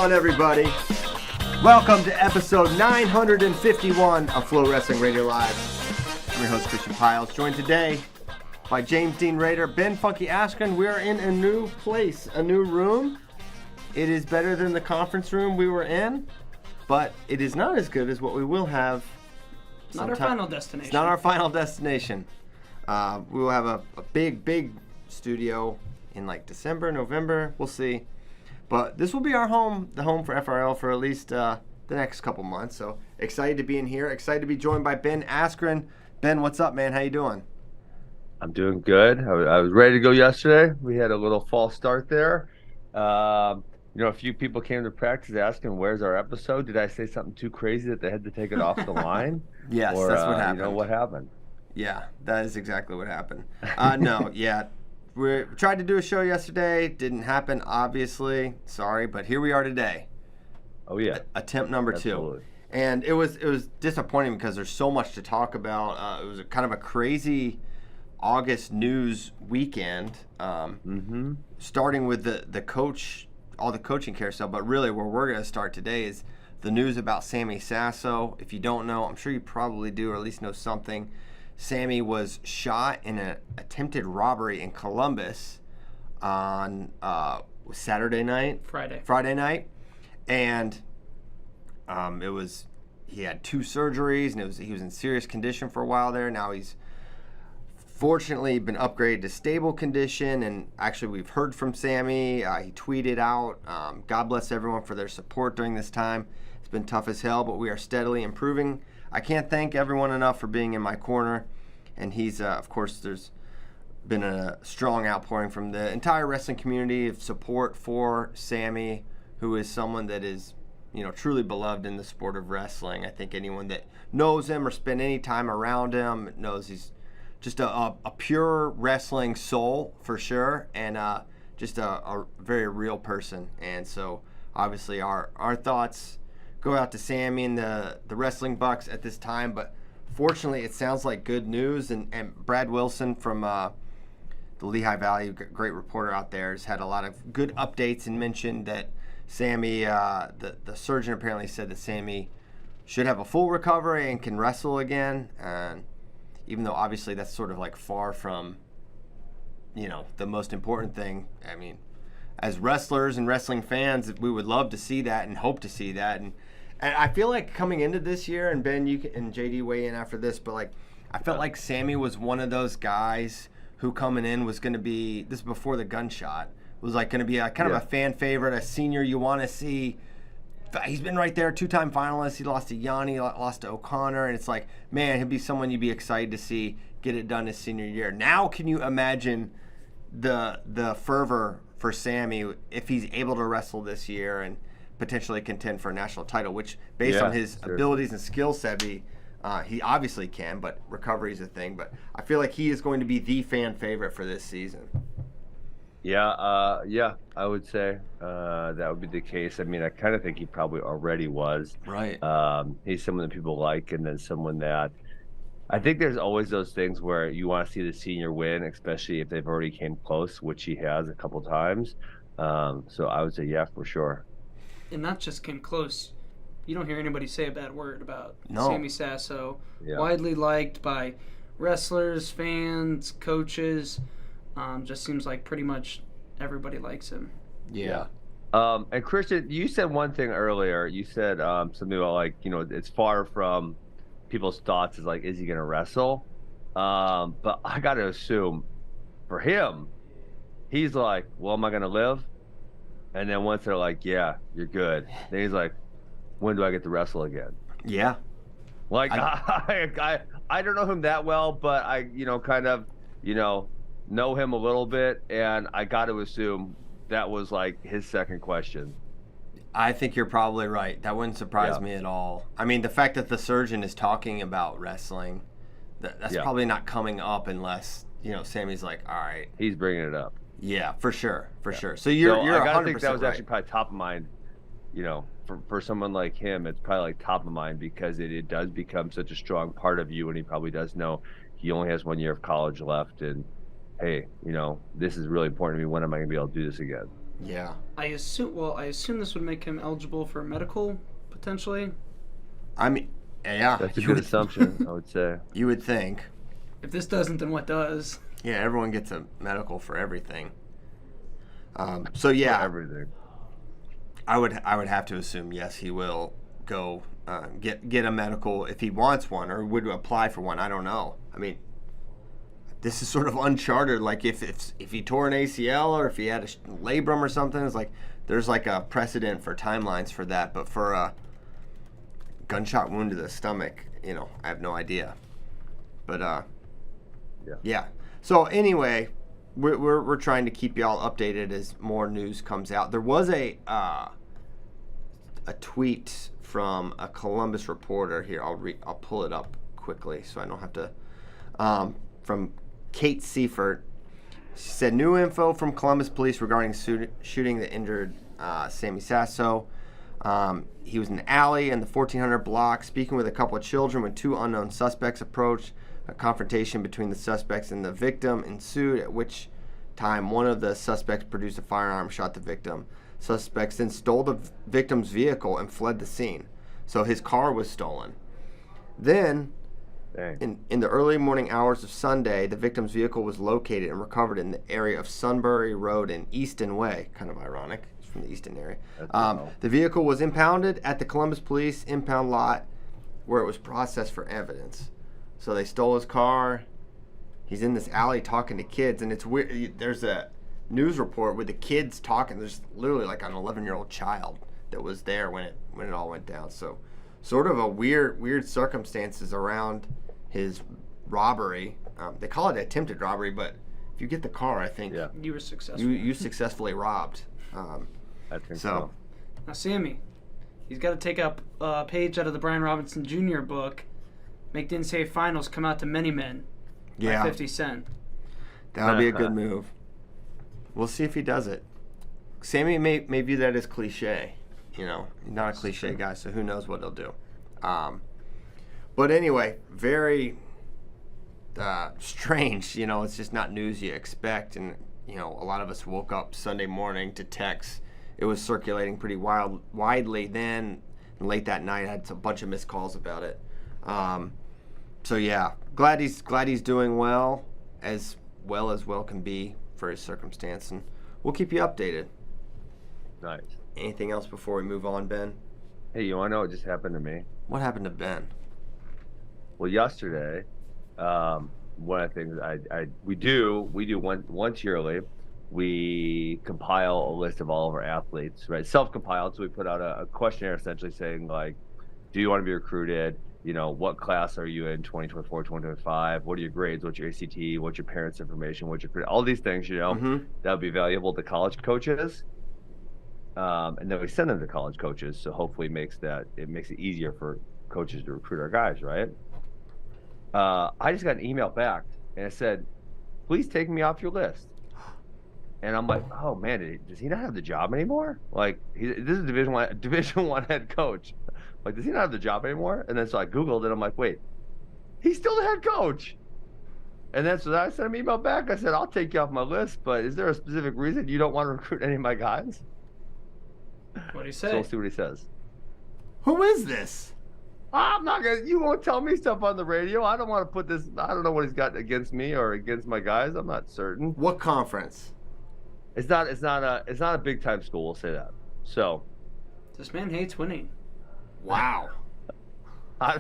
on, everybody? Welcome to episode 951 of FloWrestling Radio Live. I'm your host, Christian Piles, joined today by James Dean Rader, Ben Funky Askren. We are in a new place, a new room. It is better than the conference room we were in, but it is not as good as what we will have. Not our final destination. It's not our final destination. We will have a big studio in like December, November. We'll see. But this will be our home, the home for FRL for at least the next couple months. So excited to be in here. Excited to be joined by Ben Askren. Ben, what's up, man? How you doing? I'm doing good. I was ready to go yesterday. We had a little false start there. A few people came to practice asking, where's our episode? Did I say something too crazy that they had to take it off the line? Yes, that's what happened. What happened? Yeah, that is exactly what happened. We tried to do a show yesterday. Didn't happen, obviously. Sorry, but here we are today. Oh, yeah. Attempt number Absolutely. 2. And it was disappointing because there's so much to talk about. It was kind of a crazy August news weekend, starting with the coach, all the coaching carousel. But really where we're going to start today is the news about Sammy Sasso. If you don't know, I'm sure you probably do, or at least know something. Sammy was shot in an attempted robbery in Columbus on Friday night, and he had 2 surgeries, and he was in serious condition for a while there. Now he's fortunately been upgraded to stable condition, and actually we've heard from Sammy. He tweeted out, God bless everyone for their support during this time. It's been tough as hell, but we are steadily improving. I can't thank everyone enough for being in my corner. And he's, of course, there's been a strong outpouring from the entire wrestling community of support for Sammy, who is someone that is, truly beloved in the sport of wrestling. I think anyone that knows him or spent any time around him knows he's just a pure wrestling soul for sure, and just a very real person. And so, obviously, our thoughts go out to Sammy and the Wrestling Bucks at this time, but fortunately it sounds like good news, and Brad Wilson from the Lehigh Valley, great reporter out there, has had a lot of good updates and mentioned that Sammy, the surgeon apparently said that Sammy should have a full recovery and can wrestle again, and even though obviously that's sort of like far from the most important thing. I mean, as wrestlers and wrestling fans, we would love to see that and hope to see that. And I feel like coming into this year, and Ben, you can, and JD weigh in after this, but I felt like Sammy was one of those guys who coming in was going to be, this is before the Gunshot, was going to be a kind of a fan favorite, a senior you want to see. He's been right there, 2-time finalist. He lost to Yanni, lost to O'Connor, and it's like, man, he'd be someone you'd be excited to see get it done his senior year. Now, can you imagine the fervor for Sammy if he's able to wrestle this year and potentially contend for a national title, which based on his abilities and skill set, he obviously can, but recovery is a thing. But I feel like he is going to be the fan favorite for this season. I would say that would be the case. I mean, I kind of think he probably already was. Right. He's someone that people like, and then someone that I think there's always those things where you want to see the senior win, especially if they've already came close, which he has a couple times. So I would say, yeah, for sure. And not just came close. You don't hear anybody say a bad word about Sammy Sasso. Yeah. Widely liked by wrestlers, fans, coaches. Just seems like pretty much everybody likes him. Yeah. And Christian, you said one thing earlier. You said something about it's far from people's thoughts is is he going to wrestle? But I got to assume for him, he's like, well, am I going to live? And then once they're like, yeah, you're good. Then he's like, when do I get to wrestle again? Yeah. I don't know him that well, but I, kind of, know him a little bit. And I got to assume that was his second question. I think you're probably right. That wouldn't surprise me at all. I mean, the fact that the surgeon is talking about wrestling, that's probably not coming up unless, Sammy's like, all right. He's bringing it up. Yeah, for sure. So you're 100% I think that was right. actually probably top of mind. For someone like him, it's probably top of mind because it does become such a strong part of you, and he probably does know he only has 1 year of college left, and hey, this is really important to me. When am I going to be able to do this again? Yeah. I assume this would make him eligible for medical potentially. I mean, yeah. That's a good assumption, I would say. You would think. If this doesn't, then what does? Yeah, everyone gets a medical for everything. So yeah, everything. I would have to assume yes, he will go get a medical if he wants one or would apply for one. I don't know. I mean, this is sort of uncharted. Like if he tore an ACL or if he had a labrum or something, it's like there's like a precedent for timelines for that. But for a gunshot wound to the stomach, I have no idea. But yeah. So anyway, we're trying to keep y'all updated as more news comes out. There was a tweet from a Columbus reporter here. I'll pull it up quickly so I don't have to. From Kate Seifert. She said new info from Columbus police regarding shooting that injured Sammy Sasso. He was in an alley in the 1400 block speaking with a couple of children when two unknown suspects approached. A confrontation between the suspects and the victim ensued, at which time one of the suspects produced a firearm, shot the victim. Suspects then stole the victim's vehicle and fled the scene. So his car was stolen. Then, in the early morning hours of Sunday, the victim's vehicle was located and recovered in the area of Sunbury Road and Easton Way. Kind of ironic. It's from the Easton area. The vehicle was impounded at the Columbus Police impound lot where it was processed for evidence. So they stole his car. He's in this alley talking to kids, and it's weird. There's a news report with the kids talking. There's literally like an 11-year-old child that was there when it all went down. So sort of a weird circumstances around his robbery. They call it attempted robbery, but if you get the car, I think you were successful. You successfully robbed. I think so. Now, Sammy, he's got to take up a page out of the Brian Robinson Jr. book. Make the NCAA finals come out to many men. Yeah. 50 Cent. That would be a good move. We'll see if he does it. Sammy may view that as cliche. Not a cliche guy, so who knows what he'll do. But anyway, very strange. It's just not news you expect. And, a lot of us woke up Sunday morning to texts. It was circulating pretty widely then. And late that night, I had a bunch of missed calls about it. So yeah, glad he's doing well as well can be for his circumstance, and we'll keep you updated. Nice. Anything else before we move on, Ben? Hey, you want to know what just happened to me? What happened to Ben? Well, yesterday, one of the things we do once yearly, we compile a list of all of our athletes, right? Self-compiled, so we put out a questionnaire essentially saying like, do you want to be recruited? What class are you in 2024, 2025? What are your grades? What's your ACT? What's your parents' information? What's your all these things, that would be valuable to college coaches. And then we send them to college coaches. So hopefully it makes it easier for coaches to recruit our guys, right? I just got an email back and it said, please take me off your list. And I'm like, oh man, does he not have the job anymore? Like, this is Division One head coach. Like, does he not have the job anymore? And then so I Googled it. I'm like, wait, he's still the head coach. And then so I sent him an email back. I said, I'll take you off my list, but is there a specific reason you don't want to recruit any of my guys? What do you say? So we'll see what he says. Who is this? I'm not gonna. You won't tell me stuff on the radio. I don't want to put this. I don't know what he's got against me or against my guys. I'm not certain. What conference? It's not a big time school. We'll say that. So. This man hates winning. Wow. I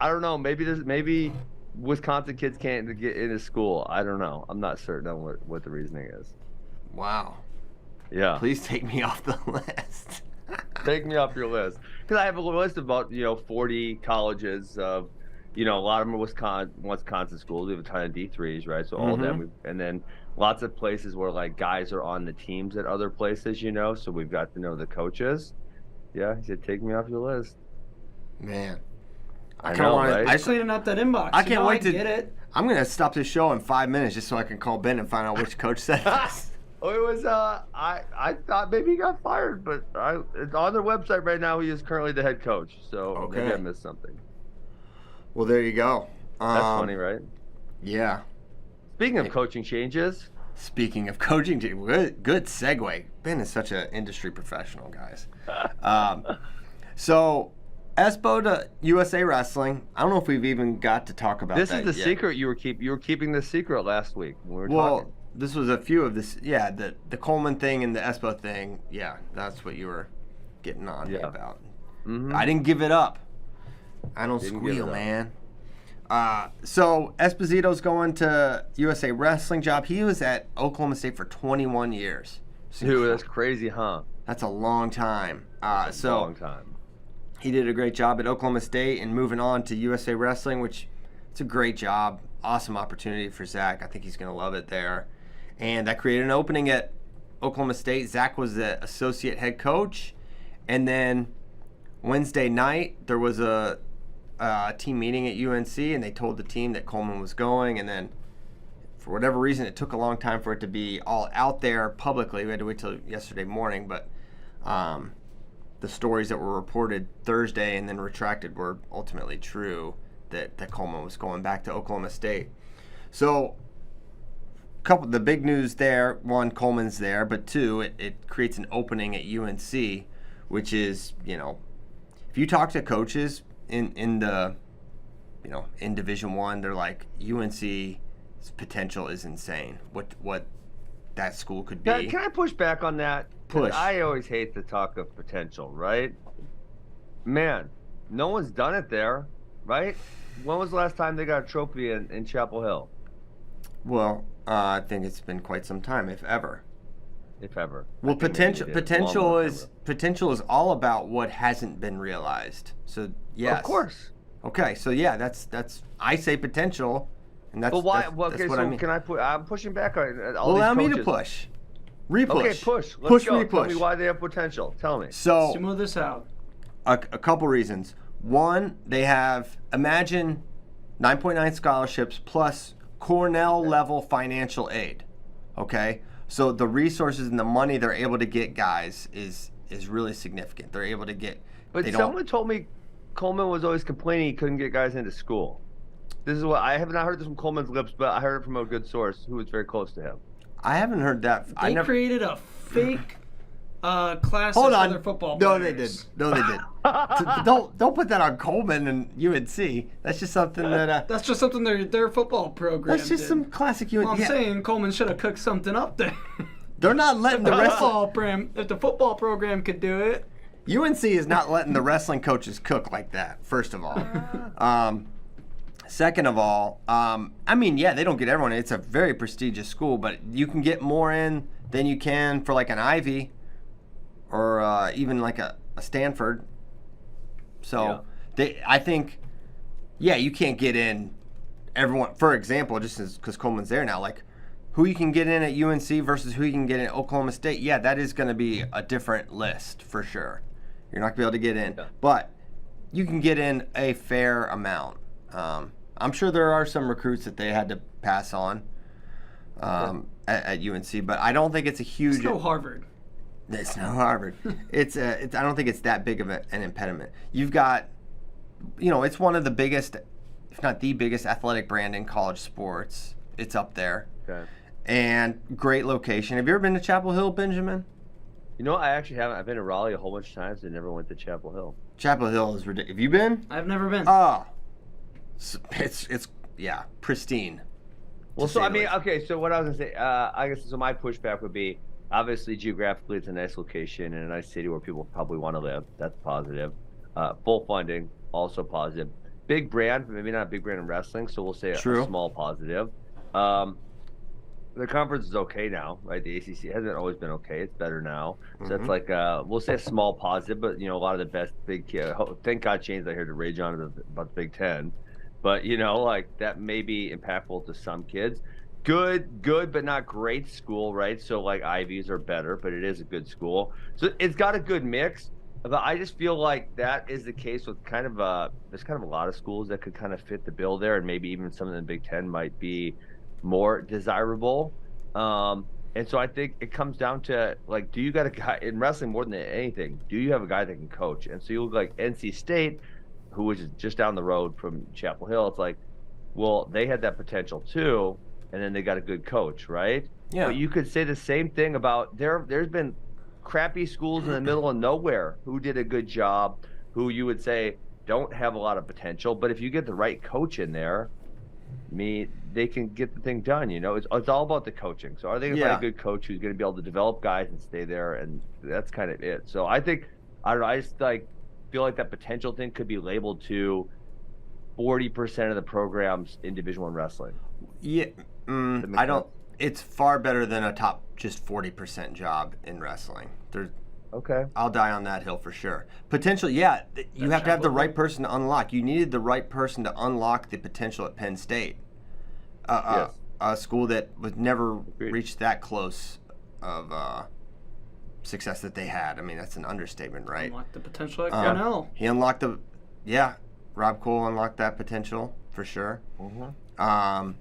don't know. Maybe Wisconsin kids can't get into school. I don't know. I'm not certain on what the reasoning is. Wow. Yeah. Please take me off the list. Take me off your list. Because I have a list of about 40 colleges of, a lot of them are Wisconsin schools. We have a ton of D3s, right? So all of them, and then lots of places where like guys are on the teams at other places, so we've got to know the coaches. Yeah, he said, take me off your list. Man. I know, right? I'm cleaning up that inbox. I can't wait to get it. I'm going to stop this show in 5 minutes just so I can call Ben and find out which coach said this. Oh, it was, I thought maybe he got fired, but it's on their website right now. He is currently the head coach. So maybe I missed something. Well, there you go. That's funny, right? Yeah. Speaking of coaching changes, Speaking of coaching team, good segue. Ben is such an industry professional, guys. So, Espo to USA Wrestling. I don't know if we've even got to talk about This that is the yet. secret you were keeping the secret last week when we were Well, talking. this was a few of this. Yeah, the Coleman thing and the Espo thing. Yeah, that's what you were getting on me about. Mm-hmm. I didn't give it up. I don't Didn't give squeal, it up. man. So Esposito's going to USA Wrestling job. He was at Oklahoma State for 21 years. Dude, that's crazy, huh? That's a long time. That's a long time. He did a great job at Oklahoma State and moving on to USA Wrestling, which it's a great job. Awesome opportunity for Zach. I think he's going to love it there. And that created an opening at Oklahoma State. Zach was the associate head coach. And then Wednesday night, there was a team meeting at UNC, and they told the team that Coleman was going. And then for whatever reason, it took a long time for it to be all out there publicly. We had to wait till yesterday morning. But the stories that were reported Thursday and then retracted were ultimately true, that Coleman was going back to Oklahoma State. So the big news there, one, Coleman's there, but two, it creates an opening at UNC, which is, if you talk to coaches in the, in Division I, they're like, UNC's potential is insane. What that school could be. Can I push back on that? 'Cause Push. I always hate the talk of potential, right? Man, no one's done it there, right? When was the last time they got a trophy in Chapel Hill? Well, I think it's been quite some time, if ever. If ever. Well, I think maybe they did a long potential is all about what hasn't been realized. So yes, Of course. Okay, so yeah, that's I say potential, and that's But why? that's, Well, that's okay, what so I mean. can I put? I'm pushing back on all Well, these allow me coaches. to push, repush. Okay, push. Let's push, go. repush. Tell me why they have potential. Tell me. So Smooth this out. a couple reasons. One, they have imagine 9.9 scholarships plus Cornell level financial aid. Okay, so the resources and the money they're able to get guys is really significant. They're able to get. But they someone told me Coleman was always complaining he couldn't get guys into school. This is what I have not heard this from Coleman's lips, but I heard it from a good source who was very close to him. I haven't heard that. They created a fake class Hold for on. their football No, players. they did. Don't put that on Coleman and UNC. That's just something that. That's just something their football program That's just did. some classic UNC. Well, I'm saying Coleman should have cooked something up there. They're not letting the rest. If the football program could do it. UNC is not letting the wrestling coaches cook like that. First of all. Second of all, I mean, yeah, they don't get everyone. It's a very prestigious school, but you can get more in than you can for like an Ivy or even like a Stanford. So I think, yeah, you can't get in everyone. For example, just because Coleman's there now, like who you can get in at UNC versus who you can get in at Oklahoma State, yeah, that is going to be a different list for sure. You're not going to be able to get in, but you can get in a fair amount. I'm sure there are some recruits that they had to pass on at UNC, but I don't think it's a huge. It's no Harvard. It's no Harvard. I don't think it's that big of an impediment. You've got, it's one of the biggest, if not the biggest, athletic brand in college sports. It's up there. Okay. And great location. Have you ever been to Chapel Hill, Benjamin? I actually haven't. I've been to Raleigh a whole bunch of times and never went to Chapel Hill. Chapel Hill is ridiculous. Have you been? I've never been. Oh, it's pristine. Well, so I mean, okay. So what I was gonna say, I guess so. My pushback would be obviously geographically, it's a nice location and a nice city where people probably want to live. That's positive. Full funding, also positive. Big brand, maybe not a big brand in wrestling, so we'll say a small positive. The conference is okay now, right? The ACC hasn't always been okay. It's better now. So that's like, we'll say a small positive, but, a lot of the best big kids. Thank God Shane's not here to rage on about the Big Ten. But, that may be impactful to some kids. Good, but not great school, right? So, like, Ivies are better, but it is a good school. So it's got a good mix. But I just feel like that is the case with there's kind of a lot of schools that could kind of fit the bill there, and maybe even some of the Big Ten might be more desirable. And so I think it comes down to, like, do you got a guy in wrestling more than anything? Do you have a guy that can coach? And so you look like NC State, who was just down the road from Chapel Hill. It's like, well, they had that potential too, and then they got a good coach, right? Yeah. But you could say the same thing about there's been crappy schools in the middle of nowhere who did a good job, who you would say don't have a lot of potential. But if you get the right coach in there, they can get the thing done. It's all about the coaching. So are they going to find a good coach who's going to be able to develop guys and stay there? And that's kind of it. So I think, I don't know, I just feel like that potential thing could be labeled to 40% of the programs in Division I wrestling. Yeah, I don't. It's far better than a top just 40% job in wrestling. Okay. I'll die on that hill for sure. Potential, yeah. You have to have the right person to unlock. You needed the right person to unlock the potential at Penn State, Yes. a school that was never reached that close of success that they had. I mean, that's an understatement, right? Unlock the potential at Cornell. He unlocked Rob Cole unlocked that potential for sure. Mm-hmm.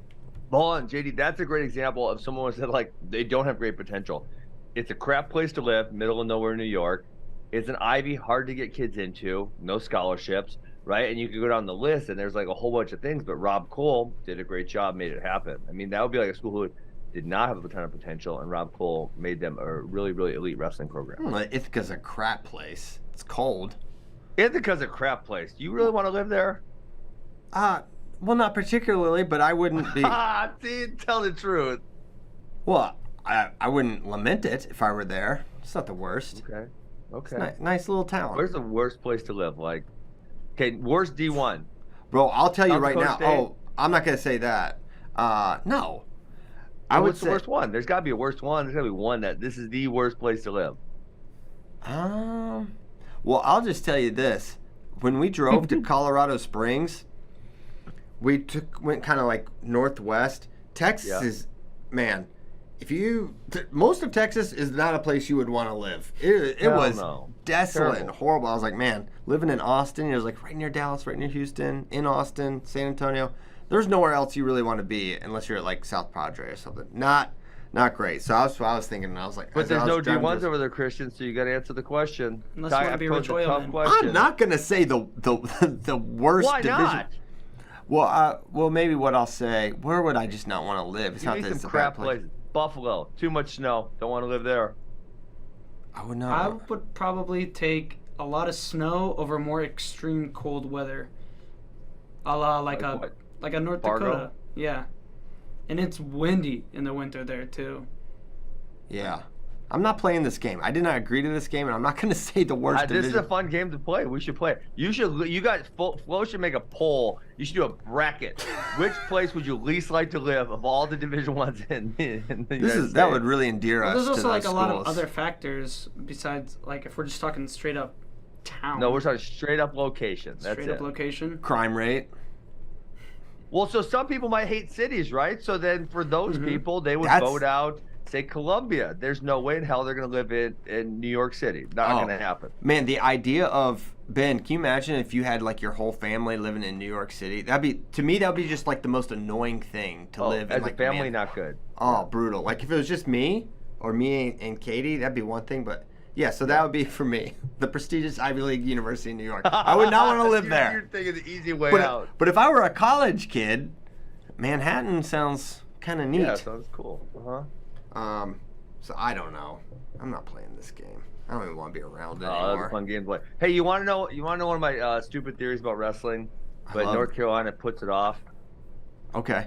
Hold on, JD, that's a great example of someone who said, they don't have great potential. It's a crap place to live, middle of nowhere, New York. It's an Ivy, hard to get kids into, no scholarships, right? And you could go down the list, and there's a whole bunch of things, but Rob Cole did a great job, made it happen. I mean, that would be a school who did not have a ton of potential, and Rob Cole made them a really, really elite wrestling program. Ithaca's a crap place. It's cold. Ithaca's a crap place. Do you really want to live there? Well, not particularly, but I wouldn't be. See, tell the truth. Well, I wouldn't lament it if I were there. It's not the worst. Okay. It's nice little town. Where's the worst place to live? Worst D1. Bro, I'll tell you right now. State? Oh, I'm not going to say that. No. What's the worst one? There's got to be a worst one. There's got to be one that this is the worst place to live. Well, I'll just tell you this. When we drove to Colorado Springs, we went kind of northwest. Texas is, man, most of Texas is not a place you would want to live. It was desolate and horrible. I was like, man, living in Austin, it was right near Dallas, right near Houston, in Austin, San Antonio. There's nowhere else you really want to be unless you're at South Padre or something. Not great. So I was thinking, and I was like, but there's no D1s over there, Christian. So you got to answer the question. Unless you want to be Rich Oilman. I'm not gonna say the worst Why division. Not? Well, maybe what I'll say. Where would I just not want to live? It's Give not me that it's some a bad crap place. places. Buffalo, too much snow. Don't want to live there. I would not. I would probably take a lot of snow over more extreme cold weather. A la like a North Fargo? Dakota. Yeah. And it's windy in the winter there too. Yeah. I'm not playing this game. I did not agree to this game, and I'm not going to say the worst division. This is a fun game to play. We should play. You guys, Flo should make a poll. You should do a bracket. Which place would you least like to live of all the Division Ones in the United States? That would really endear us. There's also to those a lot of schools. other factors besides if we're just talking straight up town. No, we're talking straight up location. That's straight up location. Crime rate. Well, so some people might hate cities, right? So then for those people, they would vote out, say, Columbia. There's no way in hell they're going to live in New York City. Not going to happen. Man, the idea of, Ben, can you imagine if you had your whole family living in New York City? To me, that would be just the most annoying thing to live in. As a family, not good. Oh, brutal. If it was just me or me and Katie, that'd be one thing, but yeah, so that would be for me. The prestigious Ivy League University in New York. I would not want to live there. You're thinking the easy way out. But if I were a college kid, Manhattan sounds kind of neat. Yeah, sounds cool. So I don't know. I'm not playing this game. I don't even want to be around it Oh, anymore. that's a fun game to play. Hey, you want to know one of my stupid theories about wrestling? But North Carolina puts it off. Okay.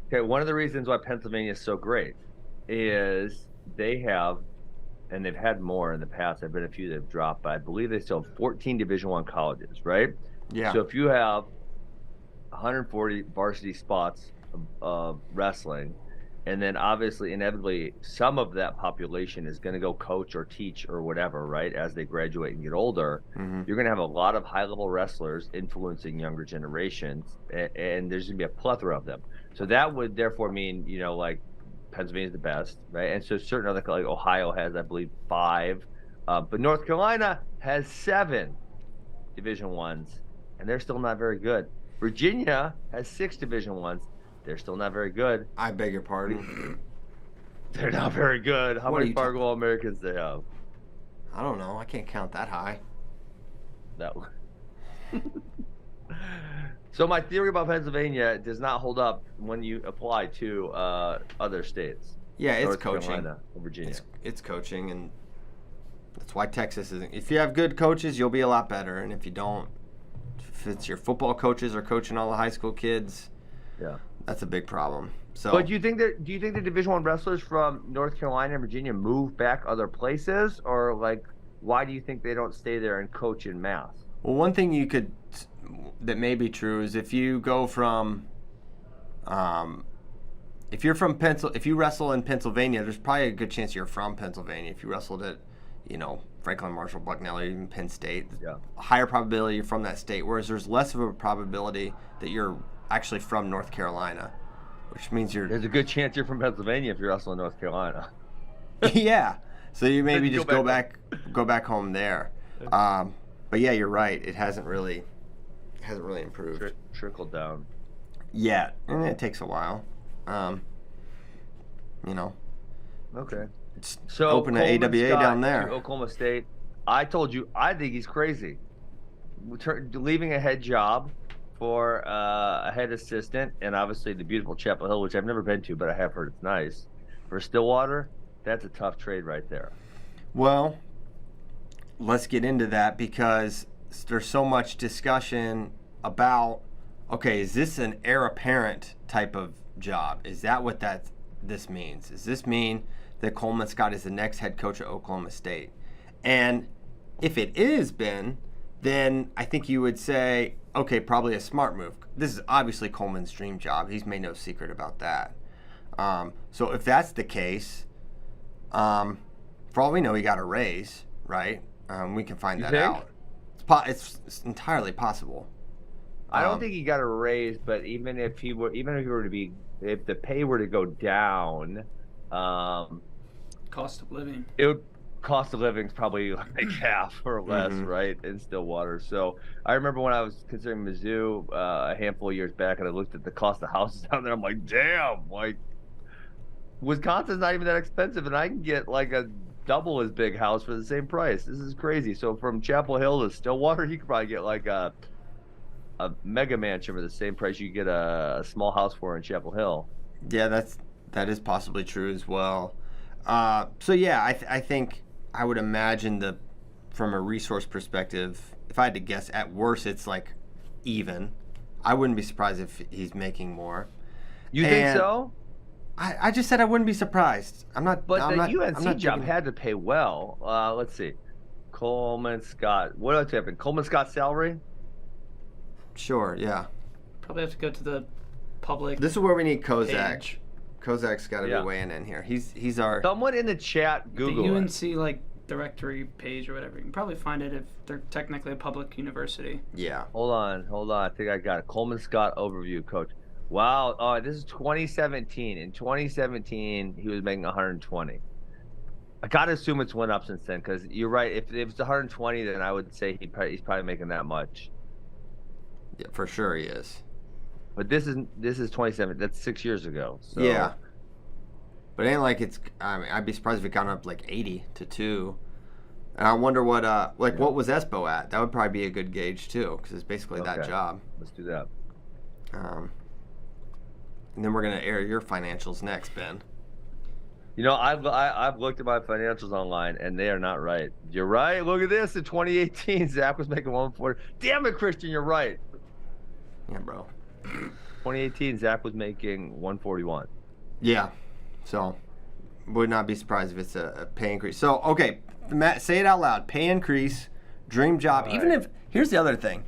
Okay, one of the reasons why Pennsylvania is so great is they have, and they've had more in the past. There've been a few that have dropped, but I believe they still have 14 Division I colleges, right? Yeah. So if you have 140 varsity spots of wrestling, and then obviously, inevitably, some of that population is going to go coach or teach or whatever, right, as they graduate and get older, you're going to have a lot of high-level wrestlers influencing younger generations, and there's going to be a plethora of them. So that would therefore mean, Pennsylvania's the best, right? And so certain other, Ohio has, I believe, 5. But North Carolina has 7 Division I's, and they're still not very good. Virginia has 6 Division I's. They're still not very good. I beg your pardon. They're not very good. How many Fargo All-Americans they have? I don't know. I can't count that high. That one. So my theory about Pennsylvania does not hold up when you apply to other states. Yeah, it's North coaching. Carolina or Virginia. It's coaching, and that's why Texas isn't. If you have good coaches, you'll be a lot better, and if you don't, if it's your football coaches are coaching all the high school kids, that's a big problem. So, but do you think the Division I wrestlers from North Carolina and Virginia move back other places, or like why do you think they don't stay there and coach in mass? Well, one thing that may be true is if you go from, if you wrestle in Pennsylvania, there's probably a good chance you're from Pennsylvania. If you wrestled at, Franklin, Marshall, Bucknell, or even Penn State, a higher probability you're from that state. Whereas there's less of a probability that you're actually from North Carolina, which means There's a good chance you're from Pennsylvania if you're wrestling in North Carolina. Yeah. So you maybe just go back home there. But yeah, you're right. It hasn't really improved. Trickled down. Yeah, and it takes a while. Okay. So open an AWA down there. Oklahoma State. I told you, I think he's crazy. Leaving a head job for a head assistant, and obviously the beautiful Chapel Hill, which I've never been to, but I have heard it's nice. For Stillwater, that's a tough trade right there. Well, let's get into that because there's so much discussion about, okay, is this an heir apparent type of job? Is that what this means? Does this mean that Coleman Scott is the next head coach at Oklahoma State? And if it is, Ben, then I think you would say, okay, probably a smart move. This is obviously Coleman's dream job. He's made no secret about that. So if that's the case, for all we know, he got a raise, right? We can find that out. It's entirely possible. I don't think he got a raise, but even if the pay were to go down, cost of living. Cost of living is probably like half or less, right, in Stillwater. So I remember when I was considering Mizzou a handful of years back, and I looked at the cost of houses down there. I'm like, damn, like Wisconsin's not even that expensive, and I can get like a double as big house for the same price. This is crazy. So from Chapel Hill to Stillwater, you could probably get like a mega mansion for the same price you get a small house for in Chapel Hill. Yeah, that is possibly true as well. So yeah, I think I would imagine from a resource perspective, if I had to guess, at worst it's like even. I wouldn't be surprised if he's making more. You think so? I just said I wouldn't be surprised. But the UNC job had to pay well. Let's see. Coleman Scott. What else happened? Coleman Scott's salary? Sure, yeah. Probably have to go to the public. This is where we need Kozak. Page. Kozak's got to be weighing in here. He's our. Someone in the chat Google the UNC like directory page or whatever. You can probably find it if they're technically a public university. Yeah. Hold on. I think I got it. Coleman Scott overview, coach. Wow. This is 2017. In 2017, he was making 120. I gotta assume it's went up since then, because you're right. If it's 120, then I would say he's probably making that much. Yeah, for sure he is. But this is 27. That's 6 years ago. So. Yeah. But it ain't like it's. I mean, I'd be surprised if it got up like 80 to 2. And I wonder what what was Espo at? That would probably be a good gauge too, because it's basically that job. Let's do that. And then we're gonna air your financials next, Ben. You know, I've looked at my financials online, and they are not right. You're right. Look at this. In 2018, Zach was making 140. Damn it, Christian, you're right. Yeah, bro. 2018, Zach was making 141. Yeah. So, would not be surprised if it's a pay increase. So, okay, Matt, say it out loud. Pay increase, dream job. All Even right. if, here's the other thing.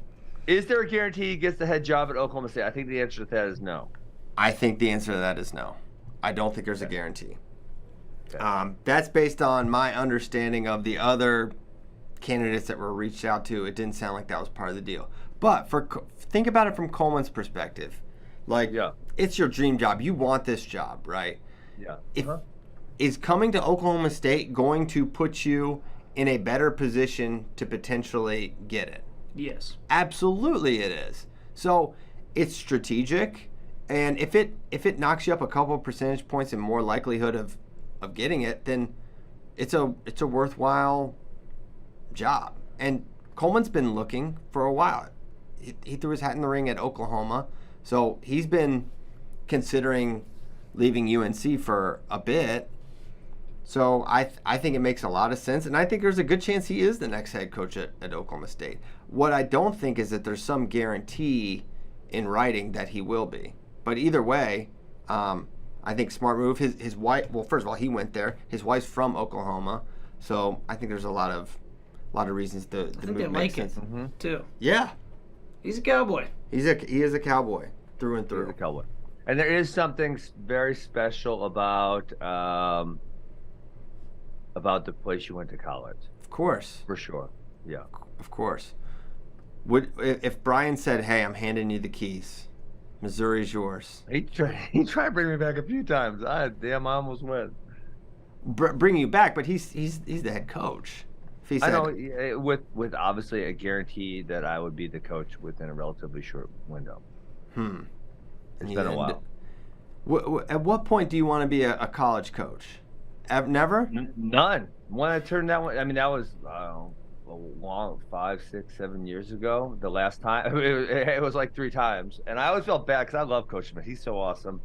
Is there a guarantee he gets the head job at Oklahoma State? I think the answer to that is no. I think the answer to that is no. I don't think there's a guarantee. Okay. That's based on my understanding of the other candidates that were reached out to. It didn't sound like that was part of the deal. But think about it from Coleman's perspective. Like, it's your dream job. You want this job, right? Yeah. Is coming to Oklahoma State going to put you in a better position to potentially get it? Yes. Absolutely it is. So it's strategic. And if it knocks you up a couple of percentage points and more likelihood of getting it, then it's a worthwhile job. And Coleman's been looking for a while. He threw his hat in the ring at Oklahoma, so he's been considering leaving UNC for a bit. So I think it makes a lot of sense, and I think there's a good chance he is the next head coach at Oklahoma State. What I don't think is that there's some guarantee in writing that he will be. But either way, I think smart move. His wife. Well, first of all, he went there. His wife's from Oklahoma, so I think there's a lot of reasons the I think move they makes like sense. it too. Yeah, He's a cowboy. he is a cowboy through and He's through. a cowboy. And there is something very special about the place you went to college. Of course, For sure. Yeah. of course. If Brian said, "Hey, I'm handing you the keys. Missouri's yours." He tried to bring me back a few times. I almost went. Bring you back, but he's the head coach. If he said, I know, with obviously a guarantee that I would be the coach within a relatively short window. It's been a while. At what point do you want to be a college coach? Never? None. When I turned that one, I mean, that was a long 5, 6, 7 years ago. The last time it was like 3 times, and I always felt bad because I love Coach Smith. He's so awesome.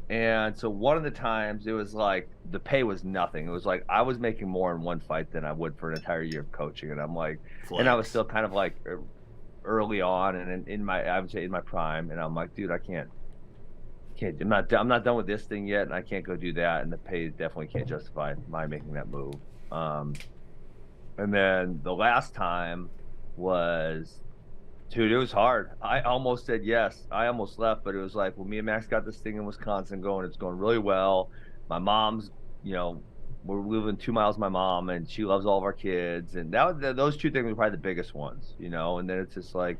And so one of the times it was like the pay was nothing. It was like I was making more in one fight than I would for an entire year of coaching, and I'm like, and I was still kind of like early on and I would say in my prime, and I'm like, dude, I can't. I'm not done with this thing yet, and I can't go do that, and the pay definitely can't justify my making that move. And then the last time was, dude, it was hard. I almost said yes. I almost left, but it was like, well, me and Max got this thing in Wisconsin going. It's going really well. My mom's, we're living 2 miles from my mom, and she loves all of our kids, and those 2 things were probably the biggest ones, And then it's just like,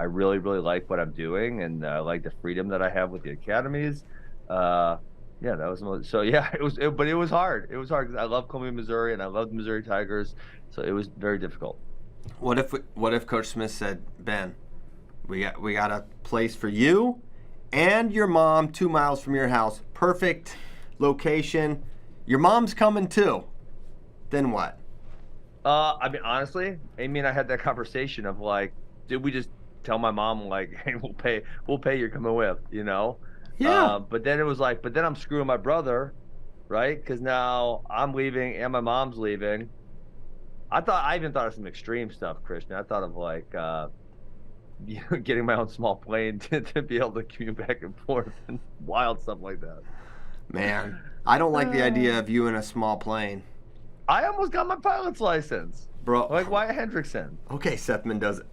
I really, really like what I'm doing, and I like the freedom that I have with the academies. That was so. Yeah, but it was hard. It was hard because I love Columbia, Missouri, and I love the Missouri Tigers. So it was very difficult. What if Coach Smith said, "Ben, we got a place for you and your mom 2 miles from your house, perfect location. Your mom's coming too." Then what? I mean, honestly, Amy and I had that conversation of like, did we just tell my mom like, hey, we'll pay, you're coming with, Yeah. But then it was like, but then I'm screwing my brother, right? Because now I'm leaving and my mom's leaving. I even thought of some extreme stuff, Christian. I thought of like, getting my own small plane to be able to commute back and forth and wild stuff like that. Man, I don't like the idea of you in a small plane. I almost got my pilot's license, Bro. like Wyatt Hendrickson. Okay, Sethman does it.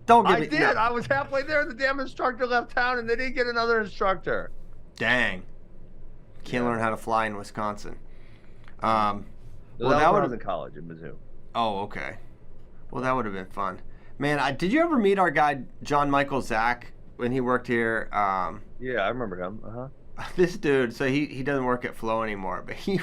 Don't give I me. did. No. I was halfway there, and the damn instructor left town, and they didn't get another instructor. Dang. Can't learn how to fly in Wisconsin. Well, that was in college in Mizzou. Oh, okay. Well, that would have been fun. Man, did you ever meet our guy John Michael Zach when he worked here? Yeah, I remember him. This dude, so he doesn't work at Flow anymore, but he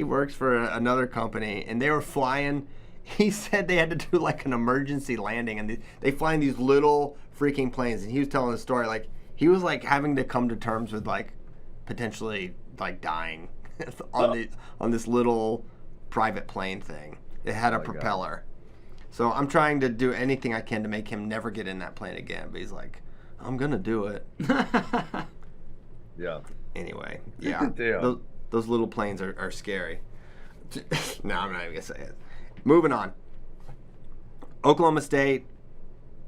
works for another company, and they were flying. He said they had to do like an emergency landing, and they fly in these little freaking planes. And he was telling the story like he was like having to come to terms with like potentially like dying on this little private plane thing. It had a propeller. So I'm trying to do anything I can to make him never get in that plane again. But he's like, I'm gonna do it. Yeah. Anyway, yeah. Those little planes are scary. No, I'm not even gonna say it. Moving on. Oklahoma State.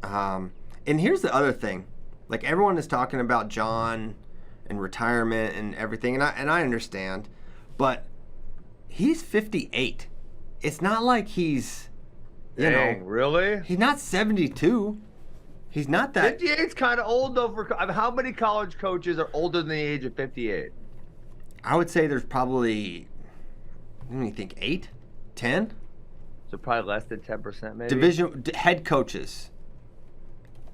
And here's the other thing. Like everyone is talking about John and retirement and everything, and I understand, but he's 58. It's not like he's, Dang, really? He's not 72. He's not that. 58's kind of old though. How many college coaches are older than the age of 58? I would say there's probably, let me think, 8, 10? So probably less than 10%, maybe. Division head coaches.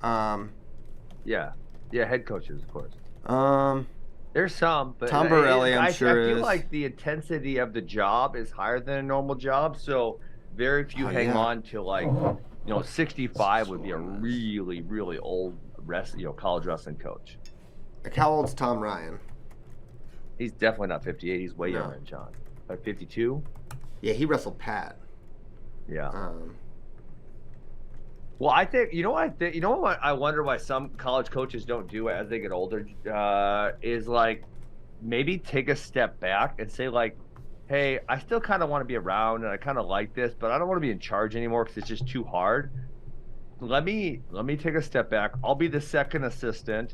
Yeah, head coaches, of course. There's some, but Tom Borelli, I'm I sure feel is. like the intensity of the job is higher than a normal job, so very few hang on to like, 65 would be a really, really old college wrestling coach. Like how old's Tom Ryan? He's definitely not 58. He's way younger than John. Like 52. Yeah, he wrestled Pat. Yeah. Well, I think you know what I wonder why some college coaches don't do as they get older is like maybe take a step back and say like, hey, I still kind of want to be around and I kind of like this, but I don't want to be in charge anymore because it's just too hard. Let me take a step back. I'll be the second assistant,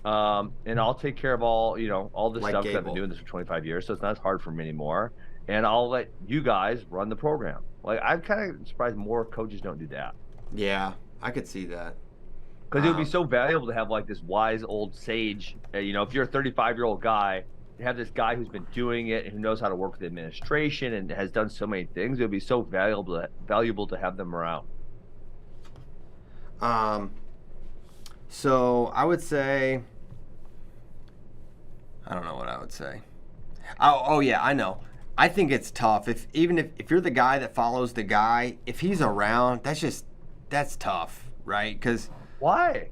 and I'll take care of all the Like stuff. 'Cause I've been Gable. doing this for 25 years, so it's not as hard for me anymore. And I'll let you guys run the program. Like I'm kind of surprised more coaches don't do that. Yeah, I could see that. Because it would be so valuable to have like this wise old sage. If you're a 35-year-old guy, to have this guy who's been doing it and who knows how to work with the administration and has done so many things, it would be so valuable to have them around. So I would say, I don't know what I would say. Oh yeah, I know. I think it's tough. If you're the guy that follows the guy, if he's around, that's tough, right? Because Why?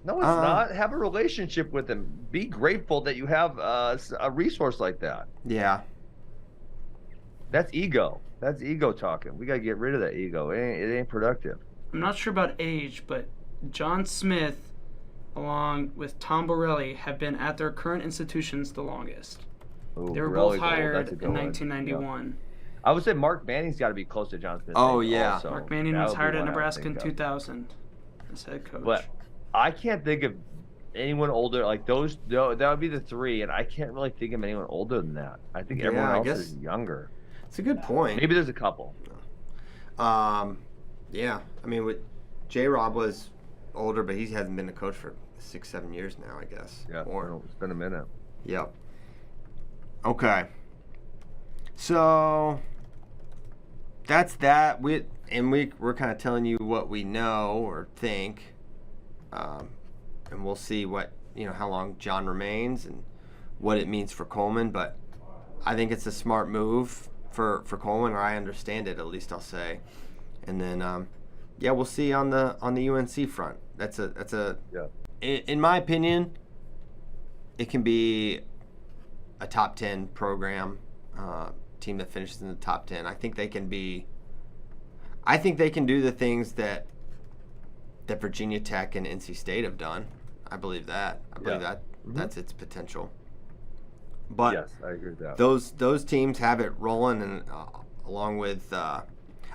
No, it's not. Have a relationship with him. Be grateful that you have a resource like that. yeah, That's ego. That's ego talking. We got to get rid of that ego. It ain't productive. I'm not sure about age, but John Smith, along with Tom Borelli, have been at their current institutions the longest. Ooh, They were Borelli's both old. hired That's a good in one. 1991. Yeah. I would say Mark Manning's got to be close to John Smith. Oh, yeah. also. Mark Manning That was would be hired at one I would Nebraska in think of. 2000 as head coach. But I can't think of anyone older like those. That would be the three, and I can't really think of anyone older than that. I think Yeah, everyone I else guess- is younger. it's a good point. Maybe there's a couple. Yeah, I mean, with J-Rob was older, but he hasn't been a coach for 6-7 years now, I guess. Yeah, Or it's been a minute. Yep. Okay. So that's that. We're kind of telling you what we know or think, and we'll see how long John remains and what it means for Coleman. But I think it's a smart move for Coleman, or I understand it, at least I'll say. And then we'll see on the UNC front. That's a Yeah. in my opinion, it can be a top 10 program, team that finishes in the top 10. I think they can do the things that Virginia Tech and NC State have done. I believe that. That's its potential. But Yes, I agree with that. those teams have it rolling, and along with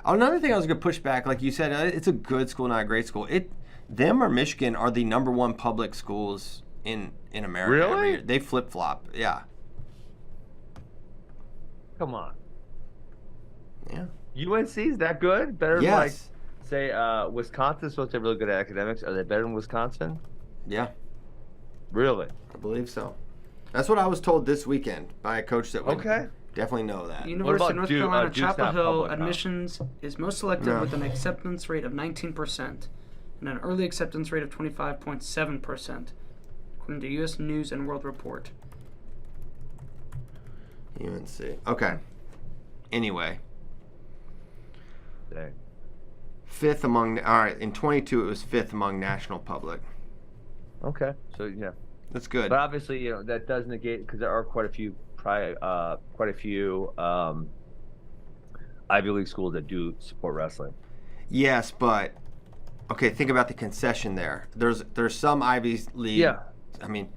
another thing I was going to push back, like you said, it's a good school, not a great school. Them or Michigan are the number one public schools in America. Really? Every year. They flip flop. Yeah. Come on. Yeah. UNC's that good? Better than Yes. say Wisconsin's supposed to be really good at academics. Are they better than Wisconsin? Yeah. Really? I believe so. That's what I was told this weekend by a coach that would Okay. definitely know that. University of North Duke? Carolina Duke's Chapel not Hill public, huh? admissions is most selective No. with an acceptance rate of 19% and an early acceptance rate of 25.7%, according to U.S. News and World Report. UNC. Okay. Anyway, Dang. fifth among. All right, in 22 it was fifth among national public. Okay. So yeah. That's good. But obviously, that does negate because there are quite a few Ivy League schools that do support wrestling. Yes, but okay, think about the concession there. There's some Ivy League. Yeah. I mean,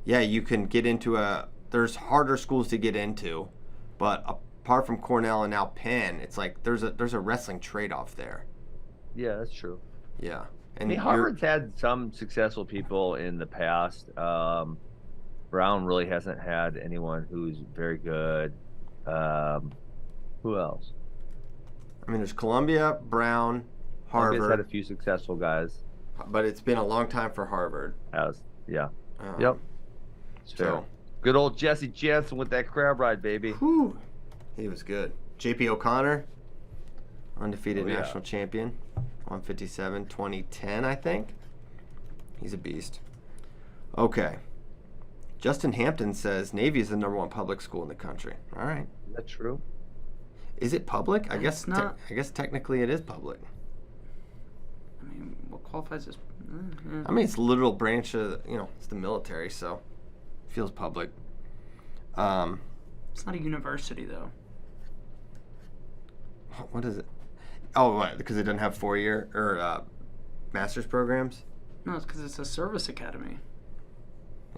yeah, you can get into there's harder schools to get into, but apart from Cornell and now Penn, it's like there's a wrestling trade-off there. Yeah, that's true. Yeah. I mean, Harvard's had some successful people in the past. Brown really hasn't had anyone who's very good. Who else? I mean, there's Columbia, Brown, Columbia's had a Harvard, few successful guys. but it's been a long time for Harvard. Yeah. Um, Yep. It's fair. So, Good old Jesse Jansen with that crab ride, baby. whew, he was good. JP O'Connor, undefeated Oh, yeah. national champion, 157, 2010, I think. He's a beast. Okay. Justin Hampton says Navy is the number one public school in the country. All right. Is that true? Is it public? I guess It's not. I guess technically it is public. I mean, what qualifies as? I mean, it's a literal branch of, it's the military, so it feels public. It's not a university though. What is it? Oh, what? Because it doesn't have 4-year or master's programs? No, it's because it's a service academy.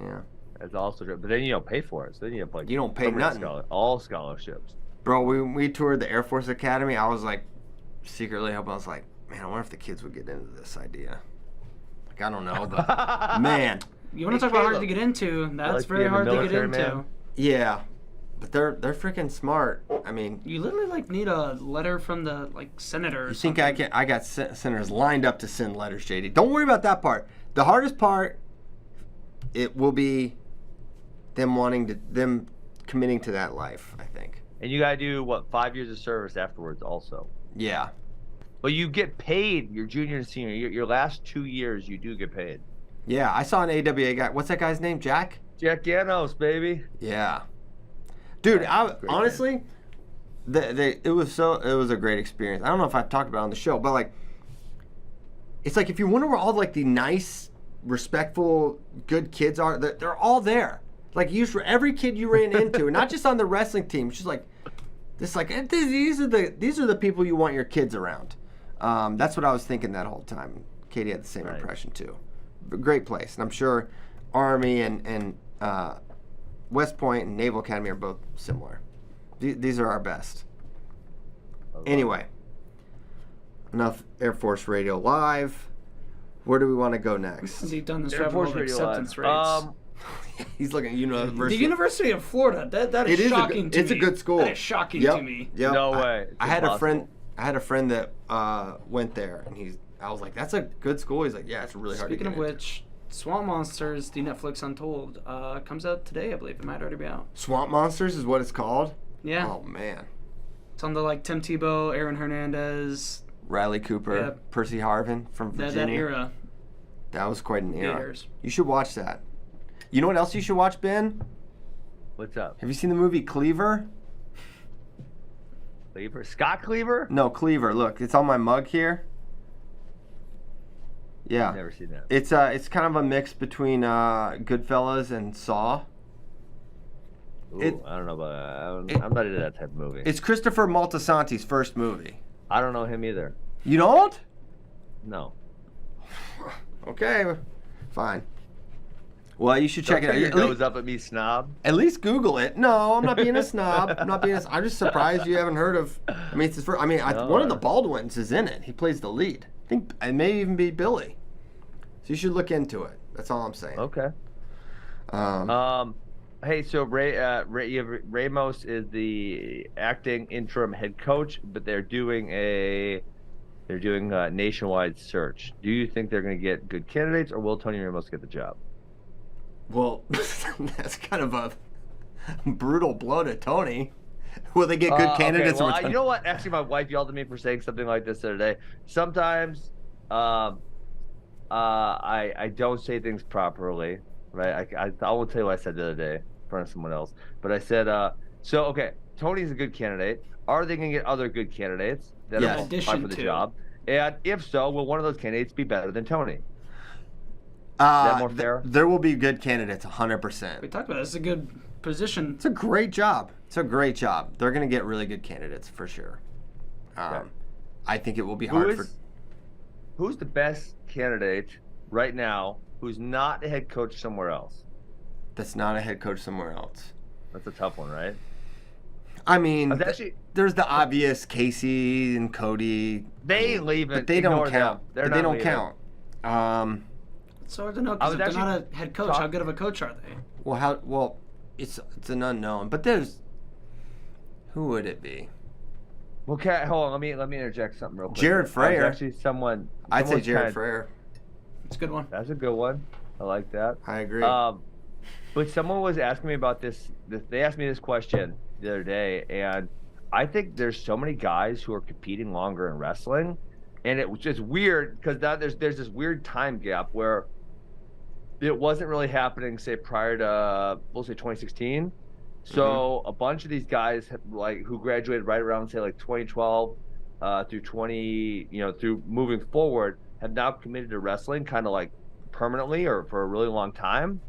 Yeah. That's also true. But then you don't pay for it. So then you have like You don't pay nothing. All scholarships. Bro, we toured the Air Force Academy. I was like, secretly hoping, I was like, man, I wonder if the kids would get into this idea. Like, I don't know, but man. You want to talk about hard to get into? That's like very being a hard to get military into. man? Yeah. But they're freaking smart. I mean, You literally like need a letter from the senator. Or you think something. I got senators lined up to send letters, JD. Don't worry about that part. The hardest part, it will be them committing to that life, I think. And you gotta do what, 5 years of service afterwards, also. Yeah. But you get paid your junior and senior. Your last 2 years, you do get paid. Yeah, I saw an AWA guy. What's that guy's name? Jack? Jack Ganos, baby. Yeah. Dude, Great honestly, it was a great experience. I don't know if I've talked about it on the show, but like, it's like if you wonder where all like the nice, respectful, good kids are, they're all there. Like every kid you ran into, and not just on the wrestling team. It's just like this, like these are the people you want your kids around. That's what I was thinking that whole time. Katie had the same impression too. Great place, and I'm sure Army and West Point and Naval Academy are both similar. These are our best. Anyway, enough Air Force Radio Live. Where do we want to go next? They've done this Air Force of Radio acceptance Live. rates. He's looking at The University of Florida. That is shocking to me. It's a good school. That is shocking to me. Yep. No way. It's I had impossible. a friend that went there, and I was like, "That's a good school." He's like, "Yeah, it's really hard to get Speaking of into." which, Swamp Monsters, the Netflix Untold, comes out today, I believe. It might already be out. Swamp Monsters is what it's called. Yeah. Oh man. It's on the Tim Tebow, Aaron Hernandez, Riley Cooper, Yep. Percy Harvin from Virginia. that era. That was quite an era. Years. You should watch that. You know what else you should watch, Ben? What's up? Have you seen the movie Cleaver? Cleaver? Scott Cleaver? No, Cleaver. Look, it's on my mug here. Yeah. I've never seen that. It's kind of a mix between Goodfellas and Saw. Ooh, it- I don't know about that. I'm not into that type of movie. It's Christopher Moltisanti's first movie. I don't know him either. You don't? No. Okay, fine. Well, you should check it out. Your At lea- nose up at me, snob. At least Google it. No, I'm not being a snob. I'm just surprised you haven't heard of. I mean, it's his first. I mean, No. one of the Baldwins is in it. He plays the lead. I think it may even be Billy. So you should look into it. That's all I'm saying. Okay. Hey, so Ramos is the acting interim head coach, but they're doing a nationwide search. Do you think they're going to get good candidates, or will Tony Ramos get the job? Well, that's kind of a brutal blow to Tony. Will they get good candidates? Okay, well, you know what? Actually, my wife yelled at me for saying something like this the other day. Sometimes I don't say things properly, right? I won't tell you what I said the other day in front of someone else. But I said, okay, Tony's a good candidate. Are they going to get other good candidates that Yes. are qualified for the job? And if so, will one of those candidates be better than Tony? Is that more fair? There will be good candidates, We 100%. talked about it. It's a good position. It's a great job. They're going to get really good candidates for sure. Okay. I think it will be hard for. Who's the best candidate right now who's not a head coach somewhere else? That's not a head coach somewhere else. That's a tough one, right? I mean, There's the obvious Casey and Cody. They ain't leaving. But they don't Ignore count. them. They don't leaving. count. It's hard to know I because was if they're not actually a head coach, how good of a coach are they? Well, it's an unknown. But who would it be? Okay, hold on. Let me interject something real quick. Jared Frayer. Actually, I'd say someone's Jared kinda- Frayer. It's a good one. That's a good one. I like that. I agree. But someone was asking me about this. They asked me this question the other day, and I think there's so many guys who are competing longer in wrestling, and it was just weird because there's this weird time gap where it wasn't really happening, say prior to we'll say 2016. So a bunch of these guys who graduated right around say like 2012 through through moving forward have now committed to wrestling kind of like permanently or for a really long time.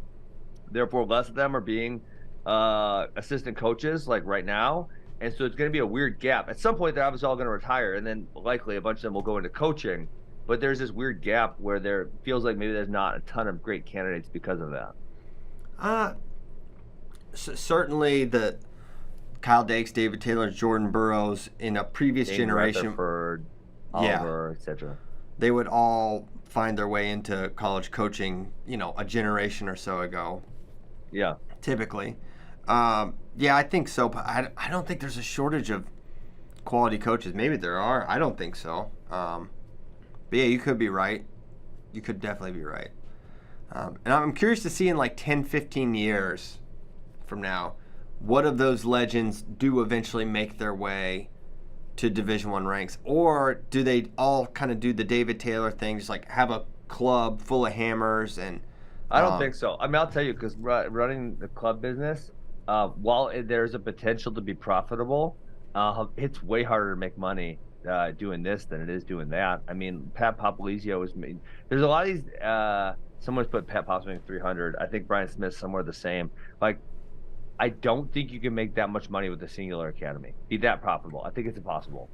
Therefore, less of them are being assistant coaches like right now. And so it's going to be a weird gap. At some point, they're obviously all going to retire, and then likely a bunch of them will go into coaching. But there's this weird gap where there feels like maybe there's not a ton of great candidates because of that. Certainly the Kyle Dakes, David Taylor, Jordan Burroughs in a previous generation, Rutherford, Oliver, etc. They would all find their way into college coaching, a generation or so ago. Yeah. Typically. Yeah, I think so, but I don't think there's a shortage of quality coaches. Maybe there are. I don't think so. But yeah, you could be right. You could definitely be right. And I'm curious to see in like 10, 15 years from now, what of those legends do eventually make their way to Division I ranks? Or do they all kind of do the David Taylor thing, just like have a club full of hammers? And I don't think so. I mean, I'll tell you, because running the club business, while there's a potential to be profitable, it's way harder to make money doing this than it is doing that. I mean, Pat Popolizio is made. There's a lot of these. Someone's put Pat Pop's making 300. I think Brian Smith's somewhere the same. Like, I don't think you can make that much money with a singular academy. Be that profitable. I think it's impossible.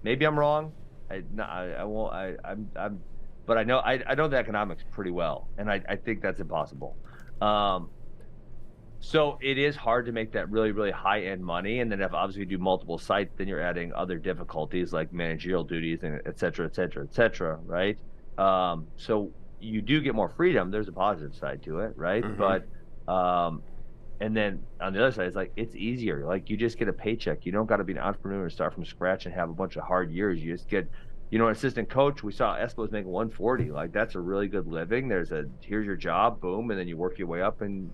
Maybe I'm wrong. I won't. But I know the economics pretty well, and I think that's impossible. So it is hard to make that really, really high-end money, and then if obviously you do multiple sites, then you're adding other difficulties like managerial duties and et cetera, right? So you do get more freedom. There's a positive side to it, right? Mm-hmm. But and then on the other side, it's like it's easier. Like you just get a paycheck. You don't got to be an entrepreneur and start from scratch and have a bunch of hard years. You just get, an assistant coach. We saw Espo's making 140. Like that's a really good living. Here's your job, boom, and then you work your way up, and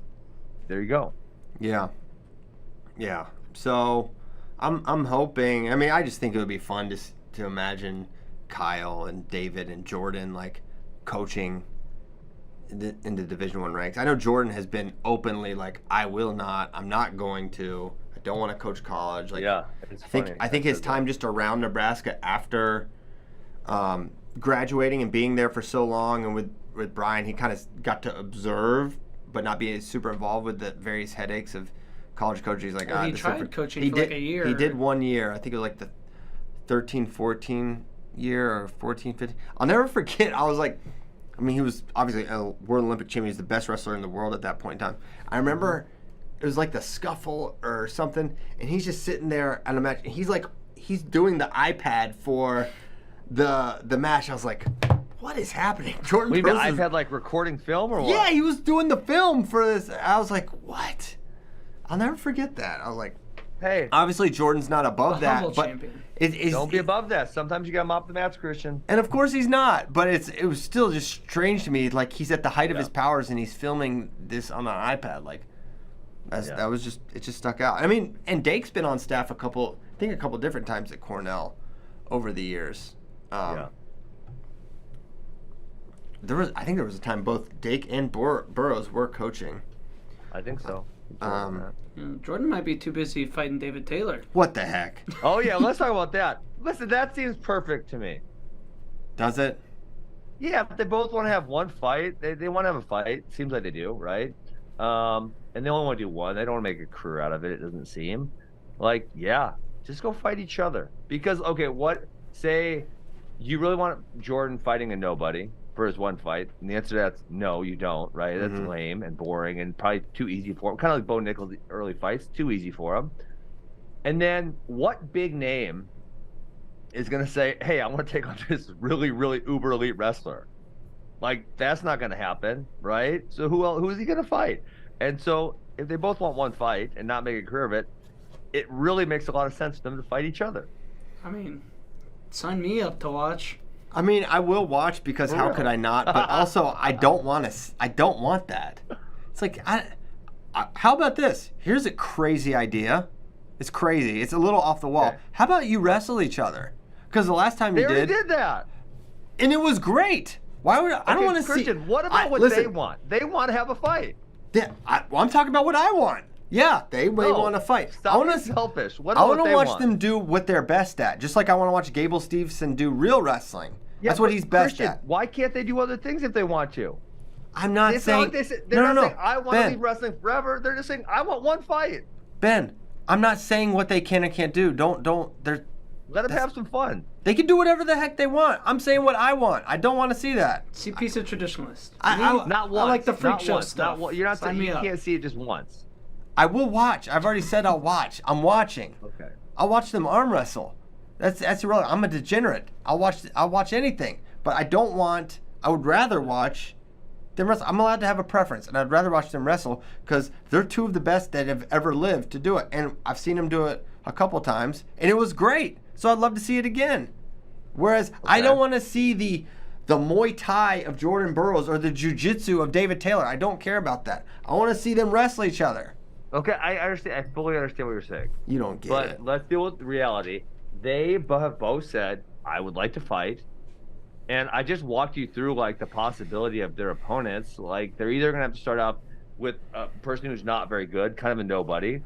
there you go. Yeah. So I'm hoping. I mean, I just think it would be fun to imagine Kyle and David and Jordan like coaching in the Division I ranks. I know Jordan has been openly like, I'm not going to. I don't want to coach college. Like, yeah, I think his time just around Nebraska after graduating and being there for so long, and with Brian, he kind of got to observe, but not be super involved with the various headaches of college coaching. He's like, he tried coaching for like a year. He did 1 year. I think it was like the 13-14 year or 14-15. I'll never forget. I was like, he was obviously a World Olympic champion. He's the best wrestler in the world at that point in time. I remember it was like the scuffle or something, and he's just sitting there at a match. He's doing the iPad for the match. I was like, what is happening? Jordan We've Burroughs iPad like recording film or what? Yeah, he was doing the film for this. I was like, what? I'll never forget that. I was like, hey, obviously Jordan's not above that, but champion. Don't be above that. Sometimes you got to mop the mats, Christian. And of course he's not, but it was still just strange to me. Like he's at the height of his powers and he's filming this on an iPad. Like that was just, it just stuck out. I mean, and Dake's been on staff a couple different times at Cornell over the years. I think there was a time both Dake and Burroughs were coaching. I think so. Jordan might be too busy fighting David Taylor. What the heck? Oh yeah, let's talk about that. Listen, that seems perfect to me. Does it? Yeah, if they both want to have one fight, they want to have a fight. Seems like they do, right? And they only want to do one. They don't want to make a career out of it. It doesn't seem like, just go fight each other. Because say you really want Jordan fighting a nobody for his one fight, and the answer to that's no, you don't, right? That's lame and boring and probably too easy for him. Kind of like Bo Nichols' early fights, too easy for him. And then what big name is going to say, hey, I want to take on this really, really uber elite wrestler? Like, that's not going to happen, right? So who is he going to fight? And so if they both want one fight and not make a career of it, it really makes a lot of sense for them to fight each other. I mean, sign me up to watch. I mean, I will watch because how could I not? But also, I don't want that. It's like, how about this? Here's a crazy idea. It's crazy. It's a little off the wall. Okay. How about you wrestle each other? Because the last time They already did that. and it was great. Why would I don't want to see? Christian, what about what they want? They want to have a fight. Yeah, I'm talking about what I want. Yeah, they may want to fight. Stop being selfish. I want to watch them do what they're best at. Just like I want to watch Gable Steveson do real wrestling. Yeah, that's what he's best Christian, at. Why can't they do other things if they want to? I'm not saying. They're not saying I want to leave wrestling forever. They're just saying I want one fight. Ben, I'm not saying what they can and can't do. They're Let them have some fun. They can do whatever the heck they want. I'm saying what I want. I don't want to see that. See, piece of traditionalist. Not once. I like the freak show once, stuff. You're not Sign saying me you up. can't see it just once. I will watch. I've already said I'll watch. I'm watching. Okay. I'll watch them arm wrestle. That's irrelevant. I'm a degenerate. I'll watch anything. But I would rather watch them wrestle. I'm allowed to have a preference, and I'd rather watch them wrestle because they're two of the best that have ever lived to do it. And I've seen them do it a couple times, and it was great. So I'd love to see it again. Whereas I don't want to see the Muay Thai of Jordan Burroughs or the Jiu-Jitsu of David Taylor. I don't care about that. I want to see them wrestle each other. Okay, I understand. I fully understand what you're saying. You don't get But it. let's deal with the reality. They have both said, I would like to fight. And I just walked you through, like, the possibility of their opponents. Like, they're either going to have to start off with a person who's not very good, kind of a nobody.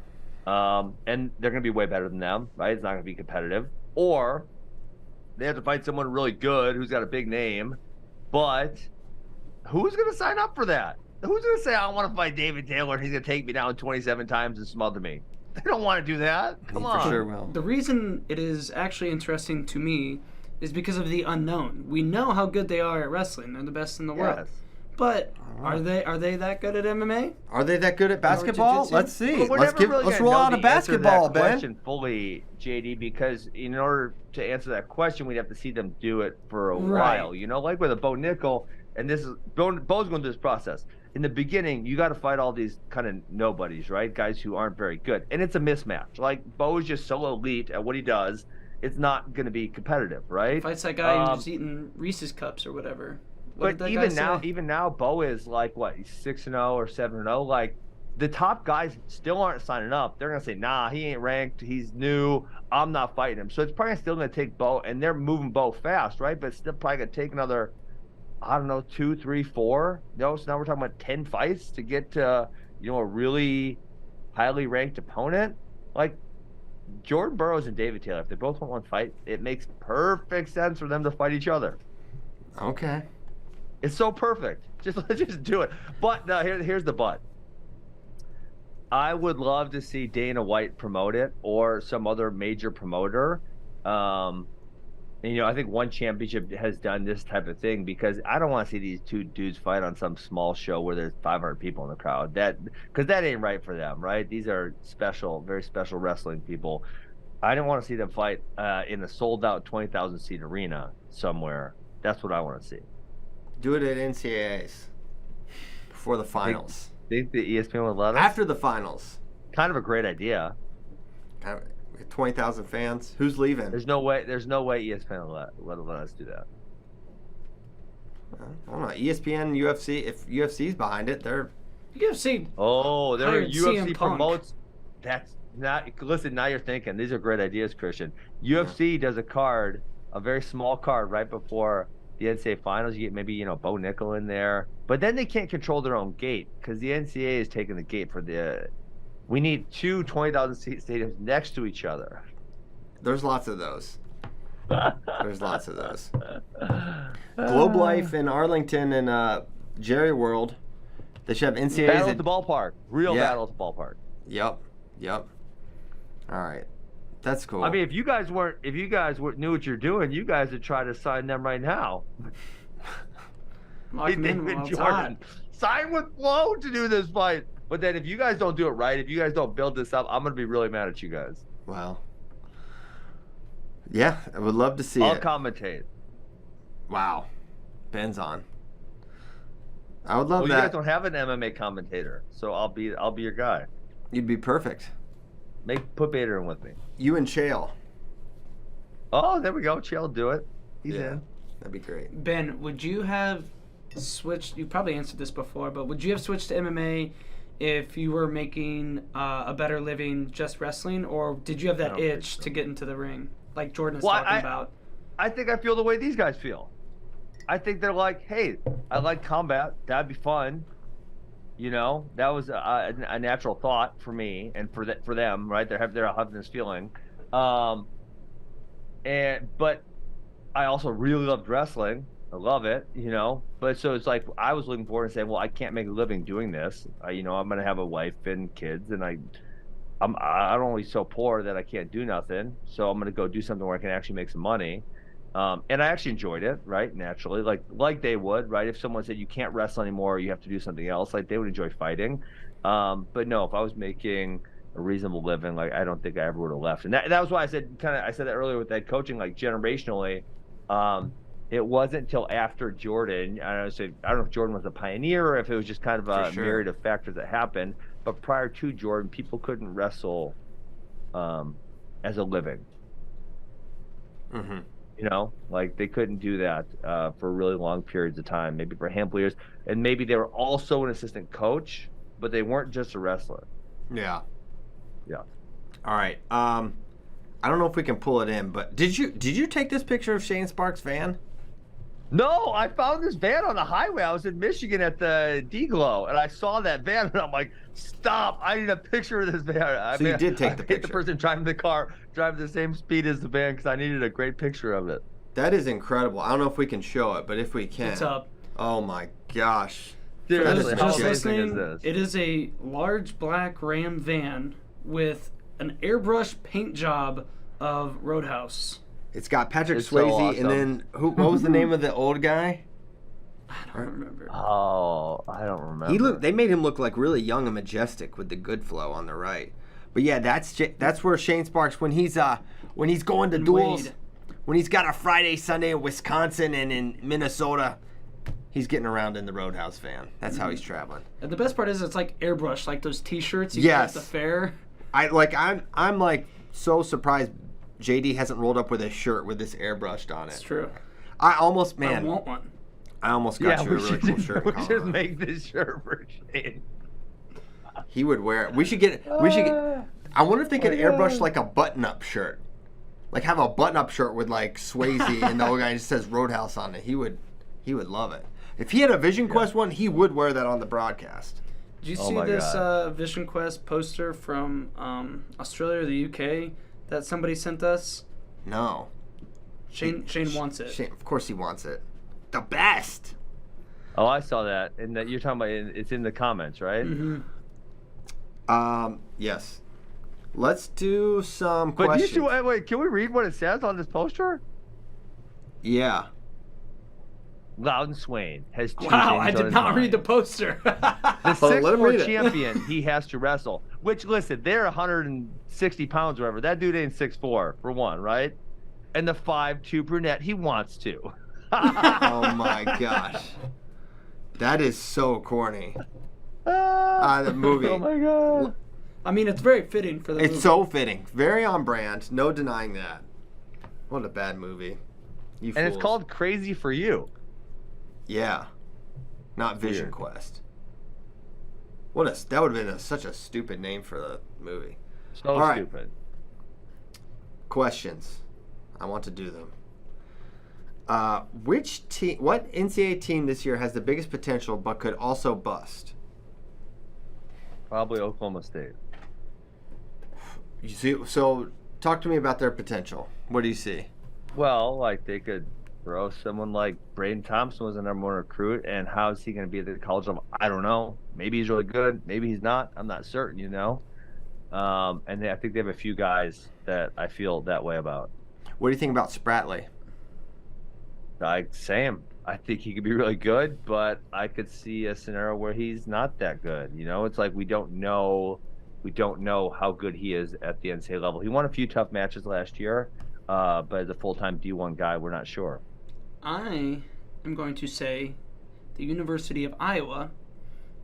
And they're going to be way better than them, right? It's not going to be competitive. Or they have to fight someone really good who's got a big name. But who's going to sign up for that? Who's going to say, I want to fight David Taylor and he's going to take me down 27 times and smother me? They don't want to do that. Come on. For sure will. The reason it is actually interesting to me is because of the unknown. We know how good they are at wrestling. They're the best in the world. Yes. But are they that good at MMA? Are they that good at basketball? jiu-jitsu? Let's see. But we're Let's never really let's gonna roll know out a the answer to basketball, that Ben. question fully, JD, because in order to answer that question, we'd have to see them do it for a Right. while. You know, like with a Bo Nickel, and this is Bo's going through this process. In the beginning, you got to fight all these kind of nobodies, right? Guys who aren't very good, and it's a mismatch. Like Bo is just so elite at what he does, it's not going to be competitive, right? Fights that guy who's eating Reese's cups or whatever. What But did that guy say? even now, Bo is like what? He's 6-0 or 7-0. Like the top guys still aren't signing up. They're gonna say, nah, he ain't ranked. He's new. I'm not fighting him. So it's probably still gonna take Bo, and they're moving Bo fast, right? But it's still probably gonna take another, I don't know, 2, 3, 4. So now we're talking about 10 fights to get to, a really highly ranked opponent. Like Jordan Burroughs and David Taylor, if they both want one fight, it makes perfect sense for them to fight each other. Okay. It's so perfect. Let's just do it. But no, here's the but. I would love to see Dana White promote it or some other major promoter. And, I think One Championship has done this type of thing because I don't want to see these two dudes fight on some small show where there's 500 people in the crowd. Because that ain't right for them, right? These are special, very special wrestling people. I don't want to see them fight in a sold-out 20,000 seat arena somewhere. That's what I want to see. Do it at NCAAs before the finals. Think the ESPN would let us? After the finals. Kind of a great idea. 20,000 fans. Who's leaving? There's no way ESPN will let us do that. I don't know. ESPN, UFC. If UFC's behind it, they're. UFC. Oh, there hired UFC CM Punk. promotes. That's not. Listen, now you're thinking. These are great ideas, Christian. UFC does a very small card right before the NCAA finals. You get maybe Bo Nickel in there, but then they can't control their own gate because the NCAA is taking the gate for the. We need two 20,000 seat stadiums next to each other. There's lots of those. There's lots of those. Globe Life in Arlington and Jerry World. They should have NCAAs. Battle at the ballpark. Real battle at the ballpark. Yep. All right. That's cool. I mean, if you guys knew what you're doing, you guys would try to sign them right now. Lock him in David while it's Jordan, hot. sign with Flo to do this fight. But then if you guys don't do it right, if you guys don't build this up, I'm gonna be really mad at you guys. Well. Yeah, I would love to see I'll it. commentate. Wow. Ben's on. I would love You that. guys don't have an MMA commentator, so I'll be your guy. You'd be perfect. Put Bader in with me. You and Chael. Oh, there we go. Chael, do it. He's in. That'd be great. Ben, would you have switched? You probably answered this before, but would you have switched to MMA if you were making a better living just wrestling, or did you have that don't think itch so. to get into the ring, like Jordan is Well, talking about? I think I feel the way these guys feel. I think they're like, hey, I like combat. That'd be fun. That was a natural thought for me and for them, right? They're having this feeling. But I also really loved wrestling. I love it, But so it's like I was looking forward and saying, well, I can't make a living doing this. I'm going to have a wife and kids, and I'm only so poor that I can't do nothing. So I'm gonna go do something where I can actually make some money. And I actually enjoyed it, right? Naturally, like they would, right? If someone said you can't wrestle anymore, you have to do something else, like they would enjoy fighting. But no, if I was making a reasonable living, like I don't think I ever would have left. And that was why I said I said that earlier with that coaching, like generationally. It wasn't until after Jordan. I don't know if Jordan was a pioneer or if it was just kind of a myriad of factors that happened. But prior to Jordan, people couldn't wrestle as a living. Mm-hmm. You know, like they couldn't do that for really long periods of time, maybe for a handful of years. And maybe they were also an assistant coach, but they weren't just a wrestler. Yeah. Yeah. All right. I don't know if we can pull it in, but did you take this picture of Shane Sparks' van? No, I found this van on the highway. I was in Michigan at the D-Glow, and I saw that van, and I'm like, stop, I need a picture of this van. You did take the I picture. the person driving the car, driving the same speed as the van, because I needed a great picture of it. That is incredible. I don't know if we can show it, but if we can. What's up? Oh, my gosh. Seriously, how Just amazing is listening, this? it is a large black Ram van with an airbrush paint job of Roadhouse. It's got Patrick It's Swayze, so awesome. and then what was the name of the old guy? I don't remember. Oh, I don't remember. They made him look like really young and majestic with the good flow on the right. But yeah, that's where Shane Sparks when he's going to duels, Wade. when he's got a Friday, Sunday in Wisconsin and in Minnesota, he's getting around in the Roadhouse van. That's how he's traveling. And the best part is it's like airbrush, like those T-shirts you Yes. get at the fair. I'm like so surprised JD hasn't rolled up with a shirt with this airbrushed on it. It's true. I almost I want one. I almost got you a we really cool shirt. We in should Colorado. make this shirt for Shane. He would wear it. We should get. I wonder if they could airbrush like a button-up shirt, like have a button-up shirt with like Swayze and the old guy just says Roadhouse on it. He would love it. If he had a Vision Quest one, he would wear that on the broadcast. Did you Oh see my this God. Vision Quest poster from Australia or the UK that somebody sent us? No, Shane wants it. Shane, of course he wants it. The best. Oh, I saw that. And that you're talking about, it's in the comments, right? Mm-hmm. Yes. Let's do some But questions. you should, wait, can we read what it says on this poster? Yeah. Loudon Swain has two Wow, I things on did his not mind. read the poster. The Hold on, let him 6'4" read it. champion he has to wrestle. Which, listen, they're 160 pounds or whatever. That dude ain't 6'4", for one, right? And the 5'2" brunette he wants to. Oh my gosh. That is so corny. The movie. Oh my god. I mean, it's very fitting for the movie. It's so fitting. Very on brand. No denying that. What a bad movie. You And it's fools. called Crazy for You. Yeah. Not Vision Weird. Quest. That would have been such a stupid name for the movie. So All right. stupid. Questions. I want to do them. What NCAA team this year has the biggest potential but could also bust? Probably Oklahoma State. You see, so talk to me about their potential. What do you see? Well, like they could throw someone like Braden Thompson was the #1 recruit, and how is he going to be at the college level? I don't know. Maybe he's really good. Maybe he's not. I'm not certain, you know. And I think they have a few guys that I feel that way about. What do you think about Spratley? Sam, I think he could be really good, but I could see a scenario where he's not that good. You know, it's like we don't know how good he is at the NCAA level. He won a few tough matches last year, but as a full-time D1 guy, we're not sure. I am going to say the University of Iowa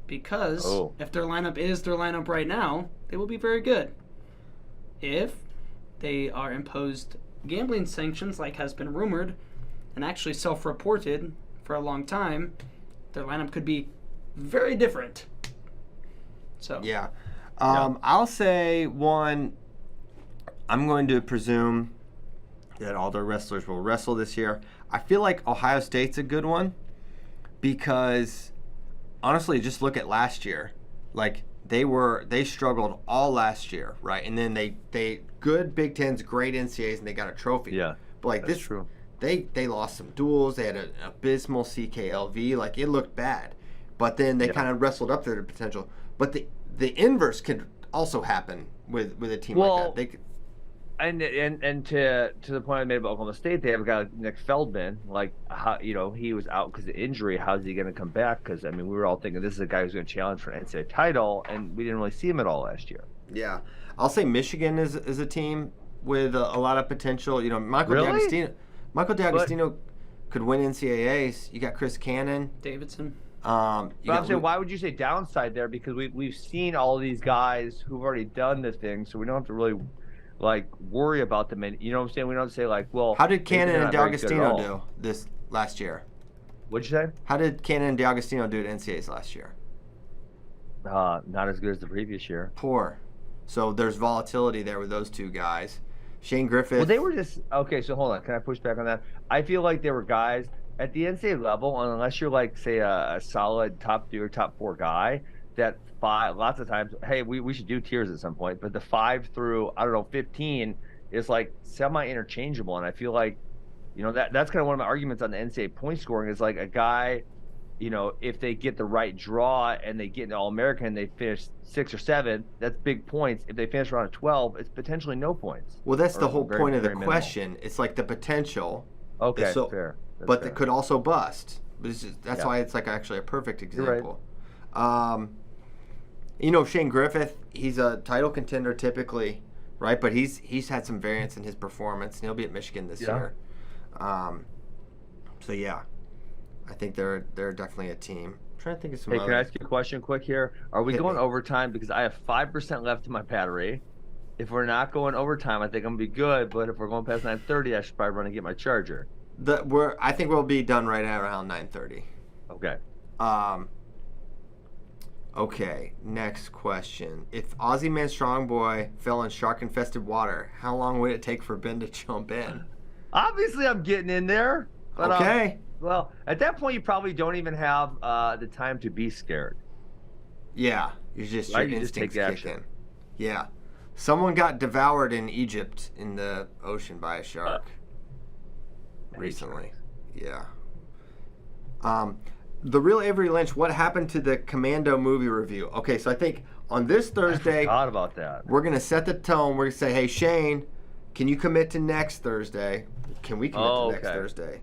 because if their lineup is their lineup right now, they will be very good. If they are imposed gambling sanctions like has been rumored and actually self-reported for a long time, their lineup could be very different. So Yeah. I'll say one, I'm going to presume that all their wrestlers will wrestle this year. I feel like Ohio State's a good one because, honestly, just look at last year. Like, they struggled all last year, right? And then they good Big Tens, great NCAAs, and they got a trophy. Yeah, But, like, that's true. They lost some duels. They had an abysmal CKLV. Like, it looked bad. But then they kind of wrestled up to their potential. But the inverse could also happen with a team like that. They could, and to the point I made about Oklahoma State, they have a guy like Nick Feldman. Like, how, he was out because of injury. How's he going to come back? Because, we were all thinking this is a guy who's going to challenge for an NCAA title, and we didn't really see him at all last year. Yeah. I'll say Michigan is a team with a lot of potential. Michael D'Agostino could win NCAAs. You got Chris Cannon. Davidson. But I'm saying, why would you say downside there? Because we've seen all these guys who've already done the thing, so we don't have to really worry about them. And you know what I'm saying? We don't say well. How did Cannon and D'Agostino do this last year? What'd you say? How did Cannon and D'Agostino do at NCAAs last year? Not as good as the previous year. Poor. So there's volatility there with those two guys. Shane Griffith. Well, they were just okay. So hold on, can I push back on that? I feel like there were guys at the NCAA level, unless you're say a solid top 3 or top 4 guy, that lots of times, hey, we should do tiers at some point. But the 5 through 15 is semi-interchangeable, and I feel like that's kind of one of my arguments on the NCAA point scoring is a guy. If they get the right draw and they get an All-American and they finish 6 or 7, that's big points. If they finish around 12, it's potentially no points. Well, that's the whole point of the question. It's the potential. Okay, fair. But it could also bust. That's why it's actually a perfect example. Right. Shane Griffith, he's a title contender typically, right? But he's had some variance in his performance, and he'll be at Michigan this year. So yeah. I think they're definitely a team. I'm trying to think of some. Hey, can I ask you a question quick here? Are we going overtime? Because I have 5% left in my battery. If we're not going overtime, I think I'm gonna be good. But if we're going past 9:30, I should probably run and get my charger. I think we'll be done right at around 9:30. Okay. Okay. Next question: if Aussie Man Strongboy fell in shark-infested water, how long would it take for Ben to jump in? Obviously, I'm getting in there. But, okay. Well, at that point, you probably don't even have the time to be scared. Yeah, your instincts kick in. Yeah. Someone got devoured in Egypt in the ocean by a shark recently. Yeah. The Real Avery Lynch, what happened to the Commando movie review? Okay, so I think on this Thursday, I forgot about that. We're going to set the tone. We're going to say, hey, Shane, can you commit to next Thursday? Can we commit to next Thursday?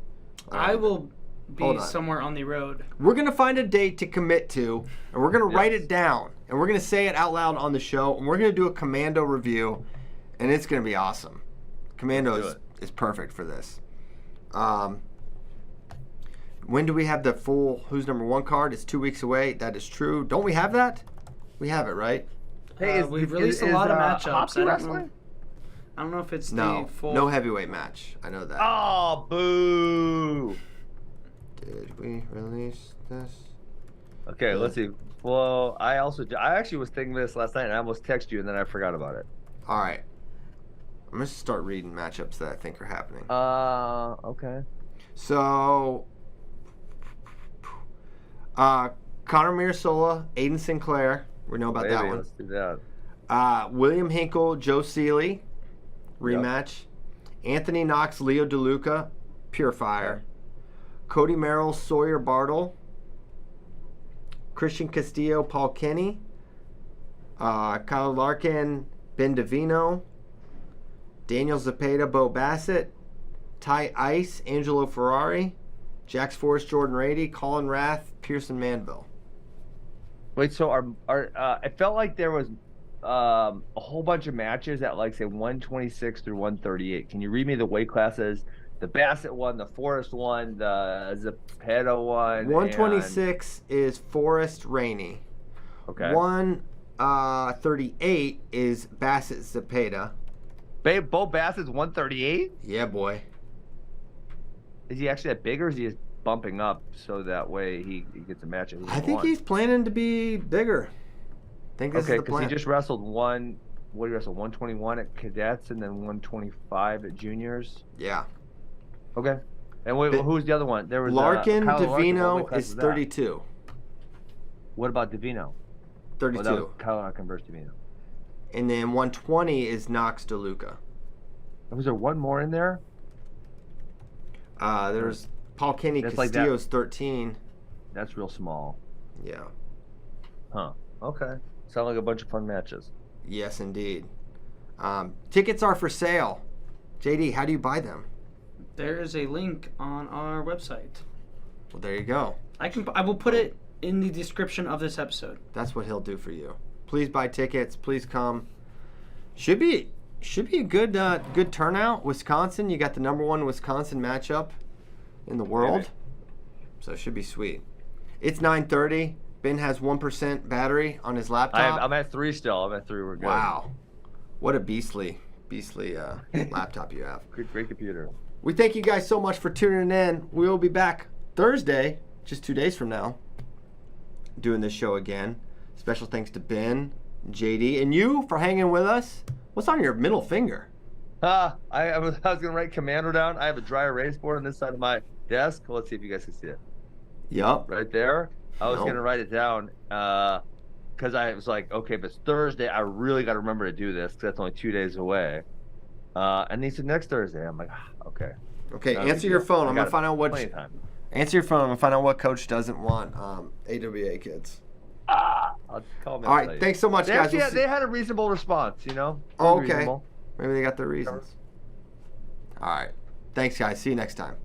I will be somewhere on the road. We're going to find a date to commit to, and we're going to write it down, and we're going to say it out loud on the show, and we're going to do a Commando review, and it's going to be awesome. Commando is perfect for this. When do we have the full Who's Number 1 card? It's 2 weeks away. That is true. Don't we have that? We have it, right? Hey, we've released a lot of matchups. I don't know if it's the full... No heavyweight match. I know that. Oh, boo! Did we release this? Okay, let's see. Well, I actually was thinking this last night, and I almost texted you, and then I forgot about it. All right. I'm going to start reading matchups that I think are happening. Okay. So, Conor Mirasola, Aiden Sinclair. We know about that one. Let's do that. William Hinkle, Joe Seeley. Rematch. Yep. Anthony Knox, Leo DeLuca, Pure Fire. Okay. Cody Merrill, Sawyer Bartle. Christian Castillo, Paul Kenny. Kyle Larkin, Ben Davino. Daniel Zepeda, Bo Bassett. Ty Ice, Angelo Ferrari. Jax Forrest, Jordan Rady. Colin Rath, Pearson Manville. Wait, so I felt like there was a whole bunch of matches at say 126 through 138. Can you read me the weight classes? The Bassett one, the Forrest one, the Zepeda one. 126 is Forrest Rainey. Okay. 138 is Bassett Zepeda. Bo Bassett's 138? Yeah, boy. Is he actually that big, or is he just bumping up so that way he gets a match? I think he's planning to be bigger. I think this is the plan. Okay, because he just wrestled 121 at cadets and then 125 at juniors. Yeah. Okay. And who's the other one? There was Larkin Davino is 32. What about Davino? 32. That was Kyle Larkin versus Davino. And then 120 is Knox DeLuca. Was there one more in there? There's Paul Kenny Castillo's 13. That's real small. Yeah. Huh. Okay. Sound like a bunch of fun matches. Yes, indeed. Tickets are for sale. JD, how do you buy them? There is a link on our website. Well, there you go. I will put it in the description of this episode. That's what he'll do for you. Please buy tickets. Please come. Should be a good turnout. Wisconsin, you got the #1 Wisconsin matchup in the world, so it should be sweet. It's 9:30. Ben has 1% battery on his laptop. I'm at 3 still. I'm at 3. We're good. Wow, what a beastly laptop you have. Great computer. We thank you guys so much for tuning in. We will be back Thursday, just 2 days from now, doing this show again. Special thanks to Ben, JD, and you for hanging with us. What's on your middle finger? I was going to write Commando down. I have a dry erase board on this side of my desk. Let's see if you guys can see it. Yup. Right there. I was going to write it down because I was like, okay, if it's Thursday, I really got to remember to do this because that's only 2 days away. And he said next Thursday. I'm like, okay. Okay, answer your phone. I'm going to find out what... Answer your phone. I'm going to find out what coach doesn't want AWA kids. I'll call them. All right, thanks so much, guys. They had a reasonable response, you know? Oh, okay. Maybe they got their reasons. All right. Thanks, guys. See you next time.